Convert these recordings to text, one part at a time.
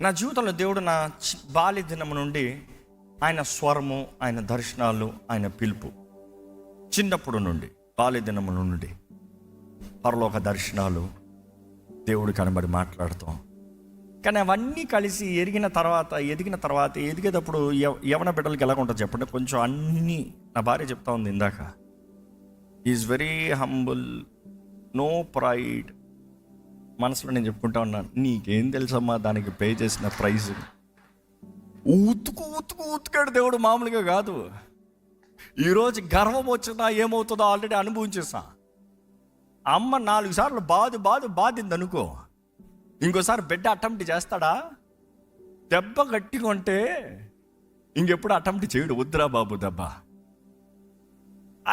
నా జీవితంలో దేవుడు నా బాల్య దినము నుండి ఆయన స్వరము, ఆయన దర్శనాలు, ఆయన పిలుపు, చిన్నప్పుడు నుండి బాల్య దినము నుండి పరలోక దర్శనాలు, దేవుడు కనబడి మాట్లాడుతాం. కానీ అవన్నీ కలిసి ఎదిగిన తర్వాత ఎదిగేటప్పుడు యవన బిడ్డలకి ఎలా ఉంటుంది చెప్పండి? కొంచెం అన్నీ నా భార్య చెప్తా ఉంది ఇందాక, is very humble, no pride. మనసులో నేను చెప్పుకుంటా ఉన్నాను, నీకేం తెలుసమ్మా దానికి పే చేసిన ప్రైజ్. ఉతుకాడు దేవుడు, మామూలుగా కాదు. ఈరోజు గర్వం వచ్చినా ఏమవుతుందో ఆల్రెడీ అనుభవించేసా. అమ్మ 4 సార్లు బాధింది అనుకో, ఇంకోసారి బిడ్డ అటెంప్ట్ చేస్తాడా? దెబ్బ గట్టిగా ఉంటే ఇంకెప్పుడు అటెంప్ట్ చేయడు. వద్దురా బాబు దెబ్బ.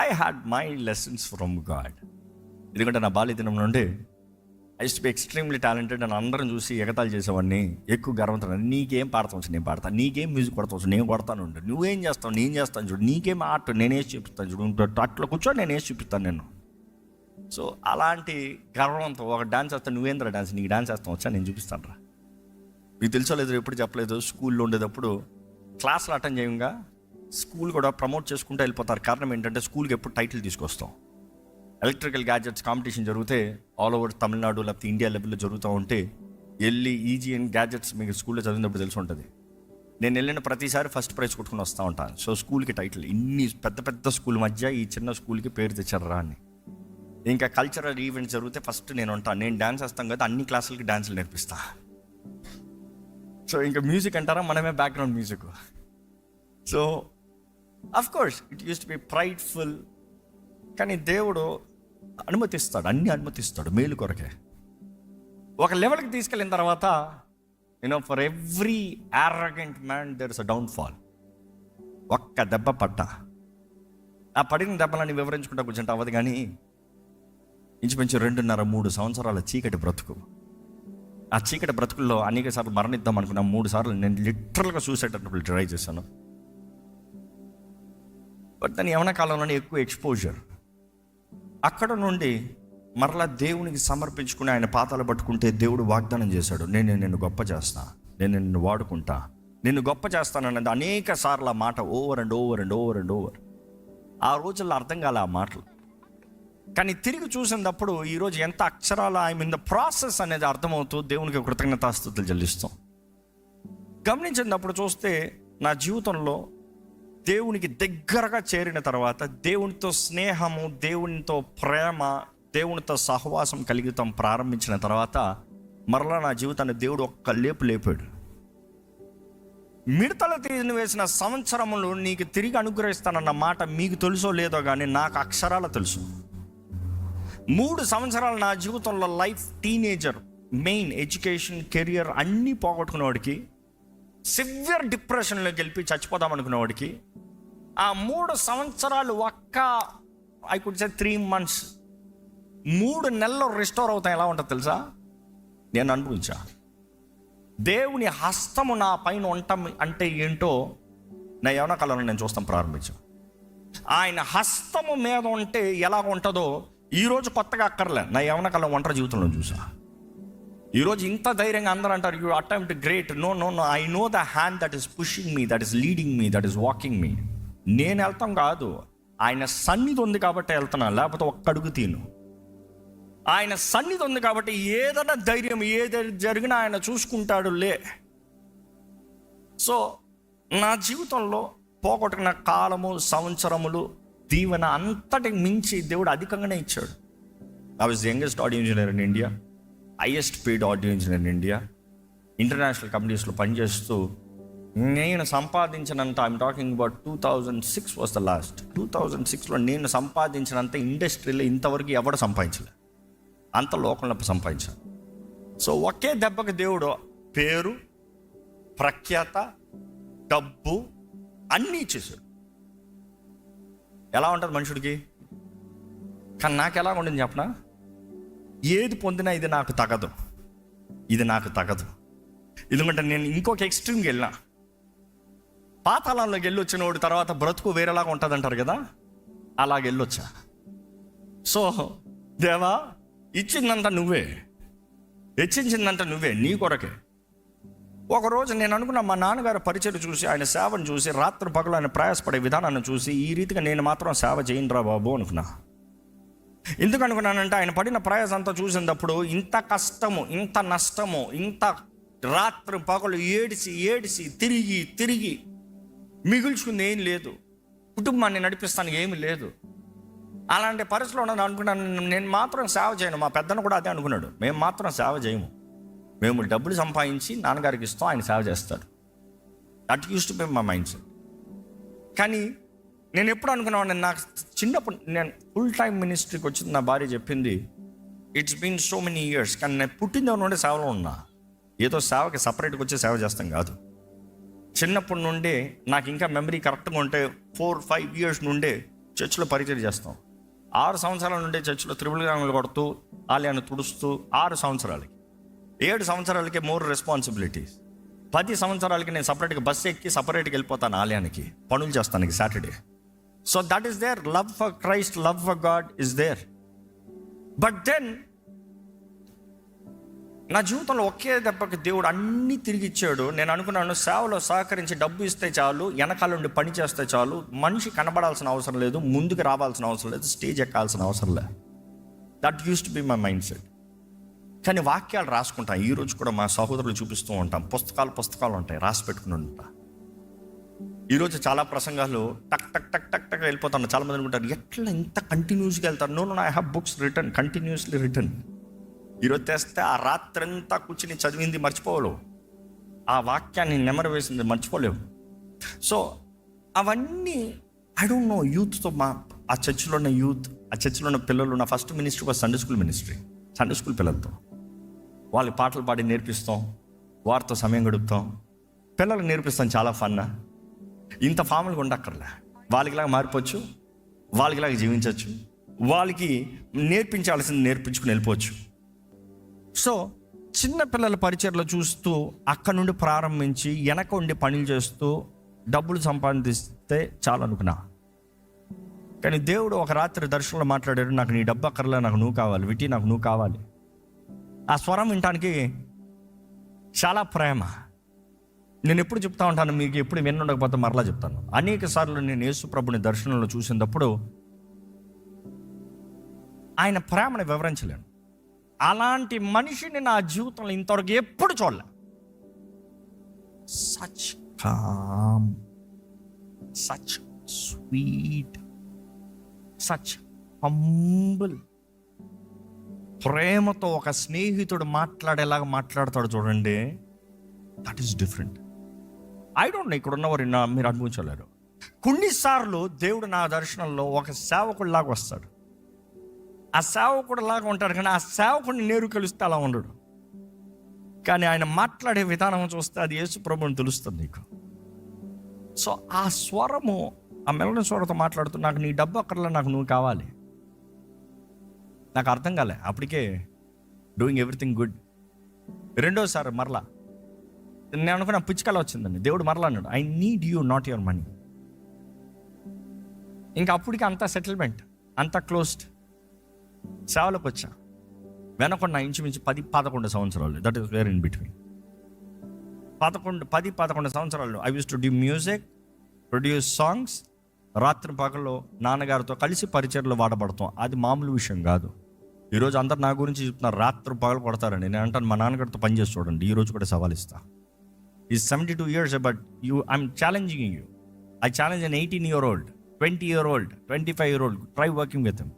I had my lessons from God. ఎందుకంటే నా బాల్య దినం నుండి I use to be extremely talented అని అందరం చూసి ఎగతాళి చేసేవాడిని. ఎక్కువ గర్వంతో, నీకేం పాడతావచ్చు నేను పాడతాను, నీకేం మ్యూజిక్ కొడతావచ్చు నేను కొడతాను, నువ్వేం చేస్తావు నేను చేస్తాను చూడు, నీకేం ఆర్ట్ నేనేసి చూపిస్తాను చూడు, అట్లా కూర్చో నేనేసి చూపిస్తాను నేను. సో అలాంటి గర్వంతో ఒక డాన్స్ వేస్తాను, నువ్వేంద్ర డాన్స్, నీకు డాన్స్ వేస్తాం వచ్చా నేను చూపిస్తాను రా. మీకు తెలుసోలేదు, ఎప్పుడు చెప్పలేదు, స్కూల్లో ఉండేటప్పుడు క్లాసులు అటెండ్ చేయంగా స్కూల్ కూడా ప్రమోట్ చేసుకుంటూ వెళ్ళిపోతారు. కారణం ఏంటంటే స్కూల్కి ఎప్పుడు టైటిల్ తీసుకొస్తాం. ఎలక్ట్రికల్ గ్యాడ్జెట్స్ కాంపిటీషన్ జరిగితే ఆల్ ఓవర్ తమిళనాడు లేకపోతే ఇండియా లెవెల్లో జరుగుతూ ఉంటే వెళ్ళి ఈజీఎన్ గ్యాడ్జెట్స్ మీకు స్కూల్లో చదివినప్పుడు తెలిసి ఉంటుంది. నేను వెళ్ళిన ప్రతిసారి ఫస్ట్ ప్రైజ్ కొట్టుకుని వస్తూ ఉంటాను. సో స్కూల్కి టైటిల్, ఇన్ని పెద్ద స్కూల్ మధ్య ఈ చిన్న స్కూల్కి పేరు తెచ్చారా అని. ఇంకా కల్చరల్ ఈవెంట్స్ జరిగితే ఫస్ట్ నేను ఉంటాను. నేను డ్యాన్స్ వేస్తాను కదా, అన్ని క్లాసులకి డ్యాన్సులు నేర్పిస్తా. సో ఇంకా మ్యూజిక్ అంటారా, మనమే background music. So of course it use to be prideful. కానీ దేవుడు అనుమతిస్తాడు, అన్నీ అనుమతిస్తాడు మేలు కొరకే. ఒక లెవెల్కి తీసుకెళ్ళిన తర్వాత for every arrogant man there is a downfall. ఒక్క దెబ్బ పడ్డా, ఆ పడిన దెబ్బలని వివరించుకుంటా కూర్చుంటా అవ్వదు. కానీ ఇంచుమించు 2.5-3 సంవత్సరాల చీకటి బ్రతుకు. ఆ చీకటి బ్రతుకుల్లో అనేక సార్లు మరణిద్దాం అనుకున్నా. 3 సార్లు నేను లిటరల్గా సూసైడ్ అటెంప్ట్ ట్రై చేశాను. బట్ దాని యవన కాలంలోనే ఎక్కువ ఎక్స్పోజర్. అక్కడ నుండి మరలా దేవునికి సమర్పించుకుని ఆయన పాదాలు పట్టుకుంటే దేవుడు వాగ్దానం చేశాడు, నేను నిన్ను గొప్ప చేస్తా, నేను నిన్ను వాడుకుంటా, నిన్ను గొప్ప చేస్తానన్నది అనేక సార్లు ఆ మాట ఓవర్ అండ్ ఓవర్. ఆ రోజుల్లో అర్థం కాలే ఆ మాటలు. కానీ తిరిగి చూసినప్పుడు ఈరోజు ఎంత అక్షరాలు ఐ మీన్ ద ప్రాసెస్ అనేది అర్థమవుతూ దేవునికి కృతజ్ఞతాస్తుతులు చెల్లిస్తాం. గమనించినప్పుడు చూస్తే నా జీవితంలో దేవునికి దగ్గరగా చేరిన తర్వాత, దేవునితో స్నేహము, దేవునితో ప్రేమ, దేవునితో సహవాసం కలిగితాం ప్రారంభించిన తర్వాత మరలా నా జీవితాన్ని దేవుడు ఒక్క లేపాడు. మిడతల తీరిని వేసిన సంవత్సరములు నీకు తిరిగి అనుగ్రహిస్తానన్న మాట మీకు తెలుసో లేదో కానీ నాకు అక్షరాల తెలుసు. 3 సంవత్సరాలు నా జీవితంలో life, teenager, main education, career అన్నీ పోగొట్టుకునేవాడికి, సివియర్ డిప్రెషన్లోకి వెళ్ళి చచ్చిపోదాం అనుకునేవాడికి, ఆ 3 సంవత్సరాలు ఐ కుడ్ సే 3 months, 3 నెలల్లో రిస్టోర్ అవుతాయి. ఎలా ఉంటుంది తెలుసా? నేను అనుభవించా. దేవుని హస్తము నా పైన ఉండటం అంటే ఏంటో నా యవన కాలంలో నేను చూస్తాం ప్రారంభించా. ఆయన హస్తము మీద ఉంటే ఎలా ఉంటుందో ఈరోజు కొత్తగా అక్కర్లే, నా యవన కాలం ఒంటరి జీవితంలో చూసా. ఈరోజు ఇంత ధైర్యంగా అందరూ అంటారు, you attempt great. No, I know the hand that is pushing me, that is leading me, that is walking me. నేను వెళ్తాం కాదు, ఆయన సన్నిధి ఉంది కాబట్టి వెళ్తున్నా, లేకపోతే ఒక్క అడుగు తీను. ఆయన సన్నిధి ఉంది కాబట్టి ఏదైనా ధైర్యం, ఏది జరిగినా ఆయన చూసుకుంటాడు లే. సో నా జీవితంలో పోగొట్టుకున్న కాలము, సంవత్సరములు, దీవెన అంతటి మించి దేవుడు అధికంగానే ఇచ్చాడు. I was the youngest audio engineer in India, highest paid audio engineer in India. International కంపెనీస్లో పనిచేస్తూ నేను సంపాదించినంత, I'm talking about 2006 was the last. 2006లో నేను సంపాదించినంత ఇండస్ట్రీలో ఇంతవరకు ఎవడు సంపాదించలే, అంత లోకంలో సంపాదించాను. సో ఒకే దెబ్బకి దేవుడు పేరు, ప్రఖ్యాత, డబ్బు అన్నీ ఇచ్చేసాడు. ఎలా ఉంటుంది మనుషుడికి? కానీ నాకు ఎలా ఉండింది చెప్పనా? ఏది పొందినా ఇది నాకు తగదు. ఎందుకంటే నేను ఇంకొక ఎక్స్ట్రీమ్కి వెళ్ళినా. పాతాళంలోకి వెళ్ళి వచ్చినోడు తర్వాత బ్రతుకు వేరేలాగా ఉంటుంది అంటారు కదా, అలాగ వెళ్ళొచ్చా. సో దేవా, ఇచ్చిందంతా నువ్వే, హెచ్చించిందంతా నువ్వే, నీ కొరకే. ఒకరోజు నేను అనుకున్న మా నాన్నగారు పరిచయం చూసి, ఆయన సేవను చూసి, రాత్రి పగలు ఆయన ప్రయాసపడే విధానాన్ని చూసి, ఈ రీతిగా నేను మాత్రం సేవ చేయనురా బాబు అనుకున్నా. ఎందుకు అనుకున్నానంటే ఆయన పడిన ప్రయాసం అంతా చూసినప్పుడు ఇంత కష్టము, ఇంత నష్టము, ఇంత రాత్రి పగలు ఏడిసి తిరిగి మిగుల్చుకుంది ఏం లేదు, కుటుంబాన్ని నడిపిస్తానికి ఏమీ లేదు. అలాంటి పరిస్థితిలో ఉన్నది అనుకున్నాను, నేను మాత్రం సేవ చేయను. మా పెద్దను కూడా అదే అనుకున్నాడు, మేము మాత్రం సేవ చేయము, మేము డబ్బులు సంపాదించి నాన్నగారికి ఇస్తాం, ఆయన సేవ చేస్తారు. That use to be my mind set. కానీ నేను ఎప్పుడు అనుకున్నాను, నాకు చిన్నప్పుడు నేను ఫుల్ టైం మినిస్ట్రీకి వచ్చింది, నా భార్య చెప్పింది, it's been so many years. కానీ నేను పుట్టిన నుండి సేవలో ఉన్నా. ఏదో సేవకి సపరేట్గా వచ్చి సేవ చేస్తాం కాదు. చిన్నప్పటి నుండే నాకు ఇంకా మెమరీ కరెక్ట్గా ఉంటే 4-5 ఇయర్స్ నుండే చర్చిలో పరిచయం చేస్తాం. 6 సంవత్సరాల నుండే చర్చిలో త్రిబుల్ గ్రాములు కొడుతూ ఆలయాన్ని తుడుస్తూ 6 సంవత్సరాలకి, 7 సంవత్సరాలకి మోర్ రెస్పాన్సిబిలిటీస్. 10 సంవత్సరాలకి నేను సపరేట్గా బస్సు ఎక్కి సపరేట్గా వెళ్ళిపోతాను ఆలయానికి, పనులు చేస్తాను Saturday. So that is there, love for Christ, love for God is there. But then నా జీవితంలో ఒకే దెబ్బకి దేవుడు అన్నీ తిరిగి ఇచ్చాడు. నేను అనుకున్నాను, సేవలో సహకరించి డబ్బు ఇస్తే చాలు, వెనకాల నుండి పని చేస్తే చాలు, మనిషి కనబడాల్సిన అవసరం లేదు, ముందుకు రావాల్సిన అవసరం లేదు, స్టేజ్ ఎక్కాల్సిన అవసరం లేదు. That use to be my mind set. కానీ వాక్యాలు రాసుకుంటాం. ఈరోజు కూడా మా సహోదరులు చూపిస్తూ ఉంటాం, పుస్తకాలు ఉంటాయి, రాసి పెట్టుకుని ఉంటా. ఈరోజు చాలా ప్రసంగాలు టక్ టక్ టక్ టక్ టక్ వెళ్ళిపోతాను. చాలామంది అనుకుంటారు, ఎట్లా ఇంత కంటిన్యూస్గా వెళ్తారు? No, I have books return, continuously return. ఈరోజు తెస్తే ఆ రాత్రంతా కూర్చుని చదివింది మర్చిపోలేవు, ఆ వాక్యాన్ని నెమరు వేసింది మర్చిపోలేవు. సో అవన్నీ ఐ డోంట్ నో, యూత్తో ఆ చర్చిలో ఉన్న యూత్, ఆ చర్చిలో ఉన్న పిల్లలు, నా ఫస్ట్ మినిస్ట్రీ ఒక Sunday school ministry. Sunday school పిల్లలతో వాళ్ళకి పాటలు పాడి నేర్పిస్తాం, వారితో సమయం గడుపుతాం, పిల్లలకు నేర్పిస్తాం. చాలా ఫన్నా. ఇంత ఫార్మల్గా ఉండక్కర్లే, వాళ్ళకిలాగా మారిపోవచ్చు, వాళ్ళకిలాగా జీవించవచ్చు, వాళ్ళకి నేర్పించాల్సింది నేర్పించుకుని వెళ్ళిపోవచ్చు. సో చిన్న పిల్లల పరిచయలో చూస్తూ అక్కడ నుండి ప్రారంభించి వెనక ఉండి పనులు చేస్తూ డబ్బులు సంపాదిస్తే చాలు అనుకున్నా. కానీ దేవుడు ఒక రాత్రి దర్శనంలో మాట్లాడాడు, నాకు నీ డబ్బు అక్కర్లే, నాకు నువ్వు కావాలి, విటి నాకు నువ్వు కావాలి. ఆ స్వరం వినటానికి చాలా ప్రేమ. నేను ఎప్పుడు చెప్తా ఉంటాను, మీకు ఎప్పుడు వినుండకపోతే మరలా చెప్తాను. అనేక సార్లు నేను యేసు ప్రభుని దర్శనంలో చూసినప్పుడు ఆయన ప్రేమను వివరించలేను. అలాంటి మనిషిని నా జీవితంలో ఇంతవరకు ఎప్పుడు చూడలే. Such calm, such sweet, such humble. ప్రేమతో ఒక స్నేహితుడు మాట్లాడేలాగా మాట్లాడతాడు చూడండి, that is different. I don't know, ఇక్కడ ఉన్నవారు మీరు అనుభవించలేరు. కొన్నిసార్లు దేవుడు నా దర్శనంలో ఒక సేవకుడిలాగా వస్తాడు. ఆ సేవకుడు లాగా ఉంటాడు, కానీ ఆ సేవకుడిని నేరు కలిస్తే అలా ఉండడు. కానీ ఆయన మాట్లాడే విధానం చూస్తే అది యేసు ప్రభువుని తెలుస్తుంది నీకు. సో ఆ స్వరము, ఆ మెలడీ స్వరంతో మాట్లాడుతూ, నాకు నీ డబ్బు అక్కర్లే, నాకు నువ్వు కావాలి. నాకు అర్థం కాలే అప్పటికే, డూయింగ్ ఎవ్రీథింగ్ గుడ్. రెండోసారి మరలా నేను అనుకున్న పుచ్చికల వచ్చిందండి. దేవుడు మరలా అన్నాడు, I need you, not your money. ఇంకా అప్పటికి అంతా సెటిల్మెంట్, అంతా క్లోజ్డ్. సేవలోకి వచ్చా. వెనకొండ ఇంచుమించు 10-11 సంవత్సరాలు, that is where in between. 10-11 సంవత్సరాలు I use to do music, produce songs. రాత్రి పగల్లో నాన్నగారితో కలిసి పరిచయలో వాడబడతాం. అది మామూలు విషయం కాదు. ఈరోజు అందరు నా గురించి చెప్తున్నారు, రాత్రి పగలు కొడతారండి. నేను అంటాను, మా నాన్నగారితో పనిచేసి చూడండి, ఈరోజు కూడా సవాల్ ఇస్తా. Is 72 years, but I'm challenging you. I challenge an 18-year-old, 20-year-old, 25-year-old, try working with him.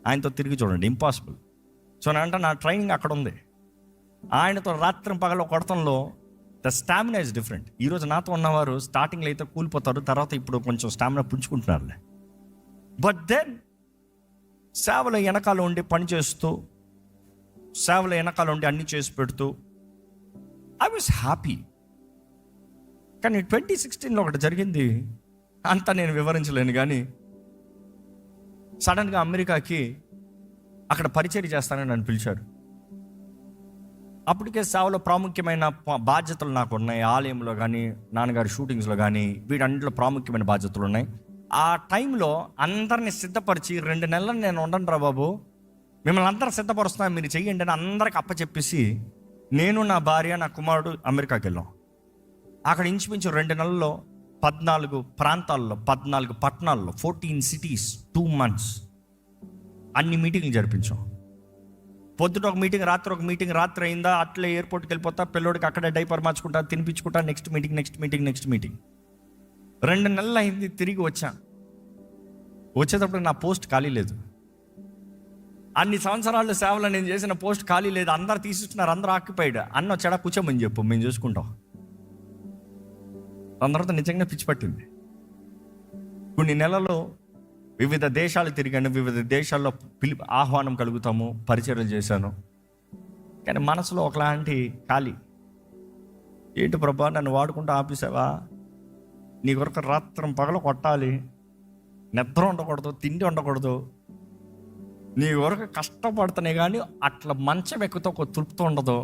ఆయనతో తిరిగి చూడండి, ఇంపాసిబుల్. సో నేను అంటే నా ట్రైనింగ్ అక్కడ ఉంది. ఆయనతో రాత్రి పగలు కొడతంలో ద స్టామినా ఇస్ డిఫరెంట్. ఈరోజు నాతో ఉన్నవారు స్టార్టింగ్లో అయితే కూలిపోతారు, తర్వాత ఇప్పుడు కొంచెం స్టామినా పుంజుకుంటున్నారులే. బట్ దెన్ సేవలో వెనకాల ఉండి పని చేస్తూ, సేవలో వెనకాల ఉండి అన్నీ చేసి పెడుతూ ఐ వాజ్ హ్యాపీ. కానీ 2016లో ఒకటి జరిగింది, అంతా నేను వివరించలేను. కానీ సడన్గా అమెరికాకి అక్కడ పరిచర్య చేస్తానని నన్ను పిలిచారు. అప్పటికే సేవలో ప్రాముఖ్యమైన బాధ్యతలు నాకు ఉన్నాయి. ఆలయంలో కానీ, నాన్నగారి షూటింగ్స్లో కానీ, వీటన్నింటిలో ప్రాముఖ్యమైన బాధ్యతలు ఉన్నాయి. ఆ టైంలో అందరిని సిద్ధపరిచి 2 నెలలు నేను ఉండను రా బాబు, మిమ్మల్ని అందరూ సిద్ధపరుస్తున్నాను, మీరు చెయ్యండి అని అందరికి అప్పచెప్పేసి నేను, నా భార్య, నా కుమారుడు అమెరికాకి వెళ్ళాం. అక్కడ ఇంచుమించు 2 నెలల్లో 14 ప్రాంతాల్లో 14 పట్టణాల్లో 14 సిటీస్ 2 months అన్ని మీటింగ్లు జరిపించాం. పొద్దుట ఒక మీటింగ్, రాత్రి ఒక మీటింగ్, రాత్రి అయిందా అట్లే ఎయిర్పోర్ట్కి వెళ్ళిపోతా, పిల్లోడికి అక్కడే డైపర్ మార్చుకుంటా, తినిపించుకుంటా, నెక్స్ట్ మీటింగ్. 2 నెలలు అయింది, తిరిగి వచ్చేటప్పుడు నా పోస్ట్ ఖాళీ లేదు. అన్ని సంవత్సరాలు సేవలు నేను చేసిన పోస్ట్ ఖాళీ లేదు. అందరు తీసిస్తున్నారు, అందరూ ఆక్యుపైడ్. అన్న వచ్చాడా, కూర్చోమని చెప్పు, మేము చూసుకుంటాం. అందరితో నిజంగా పిచ్చి పట్టింది. కొన్ని నెలలు వివిధ దేశాలు తిరిగాను, వివిధ దేశాల్లో ఆహ్వానం కలుగుతాము, పరిచర్యలు చేశాను. కానీ మనసులో ఒకలాంటి ఖాళీ. ఏంటి ప్రభా, నన్ను వాడుకుంటూ ఆపేసావా? నీ కొరకు రాత్రం పగలు కొట్టాలి, నిద్ర ఉండకూడదు, తిండి ఉండకూడదు, నీ కొరకు కష్టపడుతున్నాయి కానీ అట్లా మంచం ఎక్కుతో ఒక తృప్తి ఉండదు.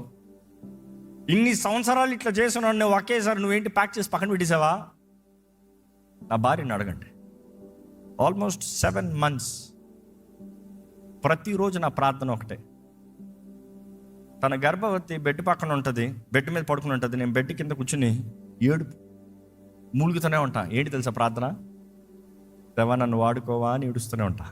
ఇన్ని సంవత్సరాలు ఇట్లా చేస్తున్నావు, నువ్వు ఒకేసారి నువ్వేంటి ప్యాక్ చేసి పక్కన పెట్టేసావా? నా భార్యని అడగండి. ఆల్మోస్ట్ 7 months ప్రతిరోజు నా ప్రార్థన ఒకటే. తన గర్భవతి బెడ్ పక్కన ఉంటుంది, బెడ్ మీద పడుకుని ఉంటుంది, నేను బెడ్ కింద కూర్చుని మూలుగుతూనే ఉంటా. ఏంటి తెలుసా ప్రార్థన? దేవా నన్ను వాడుకోవా అని ఏడుస్తూనే ఉంటా.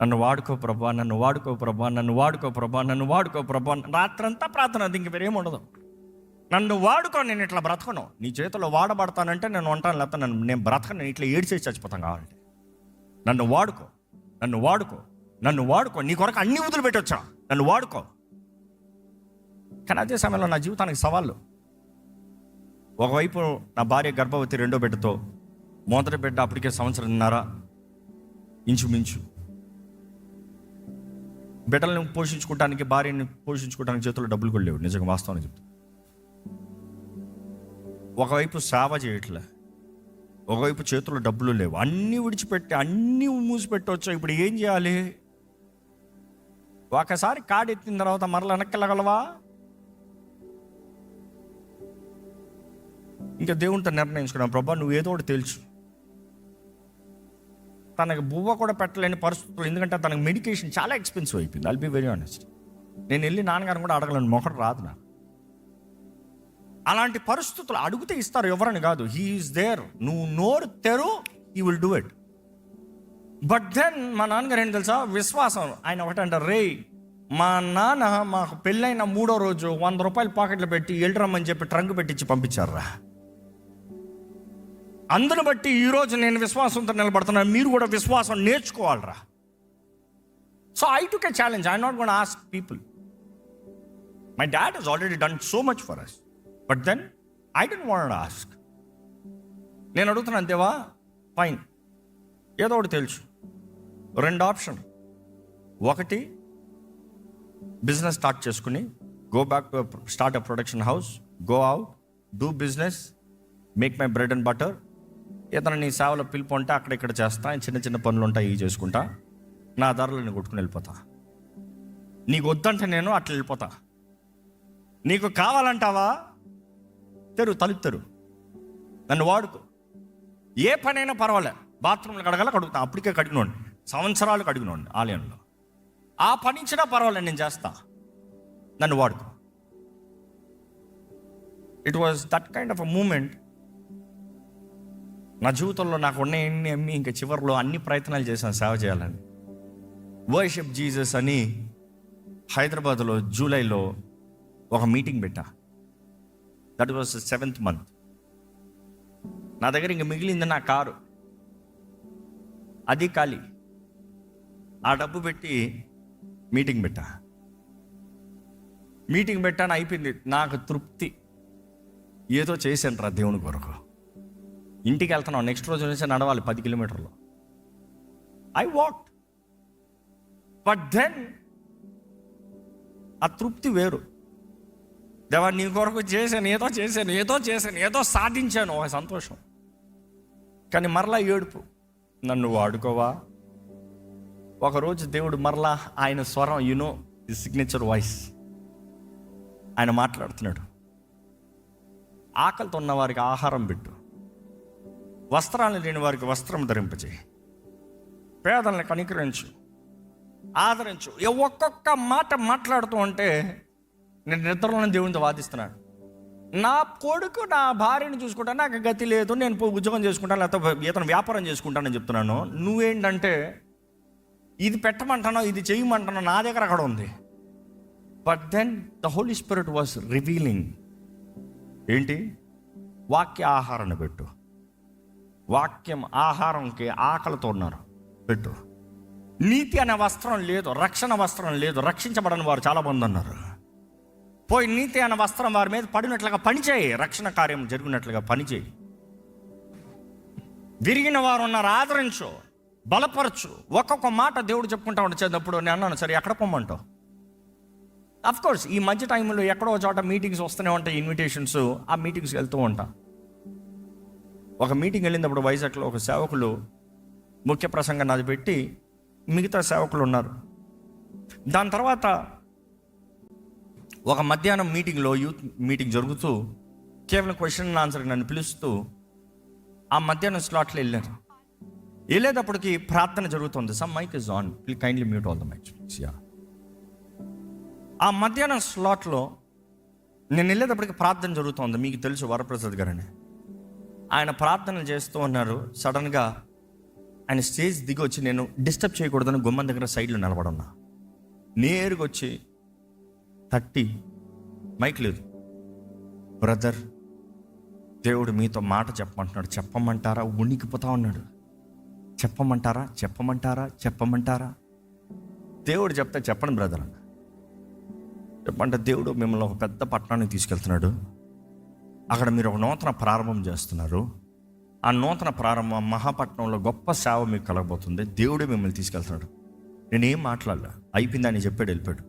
నన్ను వాడుకో ప్రభా, నన్ను వాడుకో ప్రభా, నన్ను వాడుకో ప్రభా, నన్ను వాడుకో ప్రభా. రాత్రంతా ప్రార్థన, అది ఇంక వేరేం ఉండదు. నన్ను వాడుకో, నేను ఇట్లా బ్రతకను, నీ చేతిలో వాడబడతానంటే నేను ఉంటాను, లేకపోతే నేను బ్రతకను, నేను ఇట్లా ఏడ్చేసి చచ్చిపోతాను కావాలంటే. నన్ను వాడుకో, నన్ను వాడుకో, నన్ను వాడుకో, నీ కొరకు అన్ని వదులు పెట్టొచ్చా, నన్ను వాడుకో. కానీ అదే సమయంలో నా జీవితానికి సవాళ్ళు. ఒకవైపు నా భార్య గర్భవతి, 2వ బిడ్డతో, మొదటి బిడ్డ అప్పటికే 1.5 సంవత్సరం ఇంచుమించు. బిడ్డలను పోషించుకోవడానికి, భార్యని పోషించుకోవడానికి చేతుల్లో డబ్బులు కూడా లేవు, నిజంగా వాస్తవాన్ని చెప్తా. ఒకవైపు సేవ చేయట్లే, ఒకవైపు చేతుల్లో డబ్బులు లేవు, అన్నీ విడిచిపెట్టి అన్నీ మూసిపెట్టవచ్చు. ఇప్పుడు ఏం చేయాలి? ఒకసారి కాడెత్తిన తర్వాత మరల వెనక్కి వెళ్ళగలవా? ఇంకా దేవునితో నిర్ణయించుకున్నాం, ప్రభా నువ్వు ఏదో ఒకటి తెలుసు. తనకు బువ్వ కూడా పెట్టలేని పరిస్థితులు, ఎందుకంటే తనకు మెడికేషన్ చాలా ఎక్స్పెన్సివ్ అయిపోయింది. I'll be very honest. నేను వెళ్ళి నాన్నగారిని కూడా అడగలేను, మొక్కడు రాదు నాకు. అలాంటి పరిస్థితులు అడిగితే ఇస్తారు, ఎవరని కాదు. He is there. నువ్వు నోరు తెరు, he will do it. But then మా నాన్నగారు ఏంటి తెలుసా, విశ్వాసం. ఆయన ఒకటే అంటారు, రే మా నాన్న మాకు పెళ్ళైన 3వ రోజు 100 రూపాయలు పాకెట్లో పెట్టి వెళ్ళరమ్మని చెప్పి ట్రంక్ పెట్టించి పంపించారా. అందును బట్టి ఈరోజు నేను విశ్వాసంతో నిలబడుతున్నాను, మీరు కూడా విశ్వాసం నేర్చుకోవాలరా. So I took a challenge. I not gonna ask people. My dad has already done so much for us, but then I don't want to ask. నేను అడుగుతున్నాను, దేవా ఫైన్, ఏదో ఒకటి తెలుసు. 2 ఆప్షన్. ఒకటి బిజినెస్ స్టార్ట్ చేసుకుని, go back to start a production house, go out, do business, make my bread and butter. ఏదైనా నీ సేవలో పిలుపు ఉంటే అక్కడ ఇక్కడ చేస్తా, చిన్న చిన్న పనులు ఉంటాయి ఇవి చేసుకుంటా, నా ధరలు నేను కొట్టుకుని వెళ్ళిపోతా. నీకు వద్దంటే నేను అట్లా వెళ్ళిపోతా. నీకు కావాలంటావా, తలుపు తెరు, నన్ను వాడుకో. ఏ పనైనా పర్వాలే, బాత్రూమ్లో కడగాల కడుగుతా, అప్పటికే కడిగినోండి, సంవత్సరాలు కడిగినోండి ఆలయంలో. ఆ పని ఇచ్చినా పర్వాలేదు, నేను చేస్తా, నన్ను వాడుకో. It was that kind of a moment. నా జీవితంలో నాకు ఉన్నాయన్నీ అమ్మి ఇంకా చివరిలో అన్ని ప్రయత్నాలు చేశాను సేవ చేయాలని. వర్షిప్ జీసస్ అని హైదరాబాద్లో జూలైలో ఒక మీటింగ్ పెట్టా. That was 7th month. నా దగ్గర ఇంక మిగిలింది నా కారు, అది ఖాళీ. ఆ డబ్బు పెట్టి మీటింగ్ పెట్టాను, అయిపోయింది. నాకు తృప్తి, ఏదో చేశాను రా దేవుని కొరకు. ఇంటికి వెళ్తున్నాం, నెక్స్ట్ రోజు నుంచి నడవాలి 10 kilometers. I walked. But then ఆ తృప్తి వేరు. దేవా నీ కొరకు ఏదో సాధించాను, ఒక సంతోషం. కానీ మరలా ఏడుపు, నన్ను వాడుకోవా. ఒకరోజు దేవుడు మరలా ఆయన స్వరం, యునో ది సిగ్నేచర్ వాయిస్, ఆయన మాట్లాడుతున్నాడు. ఆకలితో ఉన్న వారికి ఆహారం పెట్టు, వస్త్రాలు లేని వారికి వస్త్రం ధరింపచేయి, పేదల్ని కనికరించు, ఆదరించు. ఒక్కొక్క మాట మాట్లాడుతూ ఉంటే నేను నిద్రలోనే దేవునితో వాదిస్తున్నాను. నా కొడుకు నా భార్యను చూసుకుంటాను, నాకు గతి లేదు, నేను ఉద్యోగం చేసుకుంటాను, లేకపోతే ఇతను వ్యాపారం చేసుకుంటానని చెప్తున్నాను. నువ్వేంటంటే ఇది పెట్టమంటానో ఇది చేయమంటానో నా దగ్గర అక్కడ ఉంది. But then the Holy Spirit was revealing ఏంటి, వాక్య ఆహారాన్ని పెట్టు, వాక్యం ఆహారంకి ఆకలితో ఉన్నారు పెట్టు. నీతి అనే వస్త్రం లేదు, రక్షణ వస్త్రం లేదు, రక్షించబడని వారు చాలామంది ఉన్నారు. పోయి నీతి అనే వస్త్రం వారి మీద పడినట్లుగా పనిచేయి, రక్షణ కార్యం జరిగినట్లుగా పనిచేయి. విరిగిన వారు ఉన్నారు, ఆదరించు, బలపరచు. ఒక్కొక్క మాట దేవుడు చెప్పుకుంటా వచ్చేటప్పుడు నేను అన్నాను, సరే ఎక్కడ పొమ్మంటావు? అఫ్కోర్స్ ఈ మధ్య టైంలో ఎక్కడో చోట మీటింగ్స్ వస్తూనే ఉంటాయి, ఇన్విటేషన్స్. ఆ మీటింగ్స్కి వెళ్తూ ఉంటా. ఒక మీటింగ్ వెళ్ళినప్పుడు వైజాగ్లో ఒక సేవకులు ముఖ్య ప్రసంగం నాది పెట్టి మిగతా సేవకులు ఉన్నారు. దాని తర్వాత ఒక మధ్యాహ్నం మీటింగ్లో, యూత్ మీటింగ్ జరుగుతూ కేవలం క్వశ్చన్ అండ్ ఆన్సర్ నన్ను పిలుస్తూ ఆ మధ్యాహ్నం స్లాట్లో వెళ్ళేటప్పటికి ప్రార్థన జరుగుతుంది. Some mic is on, please kindly mute all the mics. ఆ మధ్యాహ్నం స్లాట్లో నేను వెళ్ళేటప్పటికి ప్రార్థన జరుగుతుంది. మీకు తెలుసు వరప్రసాద్ గారని, ఆయన ప్రార్థనలు చేస్తూ ఉన్నారు. సడన్గా ఆయన స్టేజ్ దిగి వచ్చి, నేను డిస్టర్బ్ చేయకూడదని గుమ్మం దగ్గర సైడ్లో నిలబడున్నా. నేరుగా వచ్చి తట్టి, మైక్ లేదు బ్రదర్, దేవుడు మీతో మాట చెప్పమంటున్నాడు, చెప్పమంటారా? ఉనికిపోతా ఉన్నాడు. చెప్పమంటారా చెప్పమంటారా చెప్పమంటారా? దేవుడు చెప్తే చెప్పండి బ్రదర్ అన్న. చెప్పంటే దేవుడు మిమ్మల్ని ఒక పెద్ద పట్టణానికి తీసుకెళ్తున్నాడు. అక్కడ మీరు ఒక నూతన ప్రారంభం చేస్తున్నారు. ఆ నూతన ప్రారంభం మహాపట్నంలో గొప్ప సేవ మీకు కలగబోతుంది. దేవుడే మిమ్మల్ని తీసుకెళ్తున్నాడు. నేనేం మాట్లాడలే, అయిపోయిందని చెప్పాడు, వెళ్ళిపోయాడు.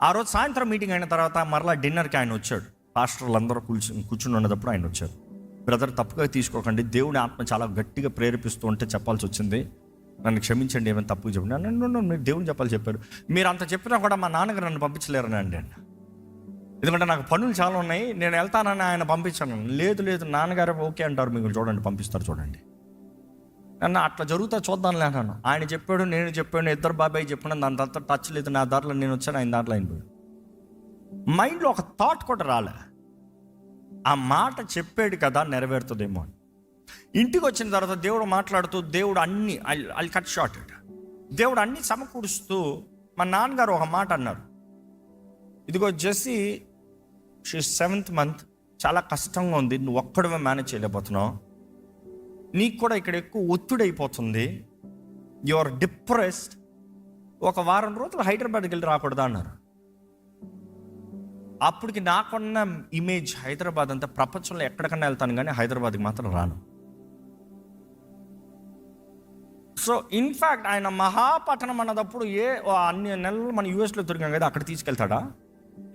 ఆ రోజు సాయంత్రం మీటింగ్ అయిన తర్వాత మరలా డిన్నర్కి ఆయన వచ్చాడు. పాస్టర్లు అందరూ కూర్చుని ఉన్నప్పుడు ఆయన వచ్చారు. బ్రదర్ తప్పుగా తీసుకోకండి, దేవుని ఆత్మ చాలా గట్టిగా ప్రేరేపిస్తూ ఉంటే చెప్పాల్సి వచ్చింది, నన్ను క్షమించండి, ఏమైనా తప్పుగా చెప్పండి. నన్ను మీరు దేవుని చెప్పారు. మీరు అంత చెప్పినా కూడా మా నాన్నగారు నన్ను పంపించలేరని అండి. ఎందుకంటే నాకు పనులు చాలా ఉన్నాయి, నేను వెళ్తానని ఆయన పంపించాను. లేదు నాన్నగారు ఓకే అంటారు, మీకు చూడండి పంపిస్తారు చూడండి అన్న. అట్లా జరుగుతా చూద్దాంలే అన్నాను. ఆయన చెప్పాడు, నేను చెప్పాను, ఇద్దరు బాబాయ్ చెప్పాను. దాని తర్వాత టచ్ లేదు. నా దాంట్లో నేను వచ్చాను, ఆయన దాంట్లో అయిపోయాడు. మైండ్లో ఒక థాట్ కూడా రాలే, ఆ మాట చెప్పాడు కదా నెరవేరుతుందేమో అని. ఇంటికి వచ్చిన తర్వాత దేవుడు మాట్లాడుతూ, దేవుడు అన్ని ఐ కట్ షార్ట్ ఇట్, దేవుడు అన్ని సమకూరుస్తూ మా నాన్నగారు ఒక మాట అన్నారు. ఇదిగో జెస్సీ, షీ 7th month, చాలా కష్టంగా ఉంది, నువ్వు ఒక్కడమే మేనేజ్ చేయలేకపోతున్నావు, నీకు కూడా ఇక్కడ ఎక్కువ ఒత్తిడి అయిపోతుంది, యు ఆర్ డిప్రెస్డ్, ఒక వారం రోజులు హైదరాబాద్కి వెళ్ళి రాకూడదా అన్నారు. అప్పటికి నాకున్న ఇమేజ్ హైదరాబాద్ అంతా, ప్రపంచంలో ఎక్కడికన్నా వెళ్తాను కానీ హైదరాబాద్కి మాత్రం రాను. సో ఇన్ఫ్యాక్ట్ ఆయన మహాపట్టణం అన్నదప్పుడు అన్ని నెలలు మన యూఎస్లో దొరికాం కదా, అక్కడ తీసుకెళ్తాడా?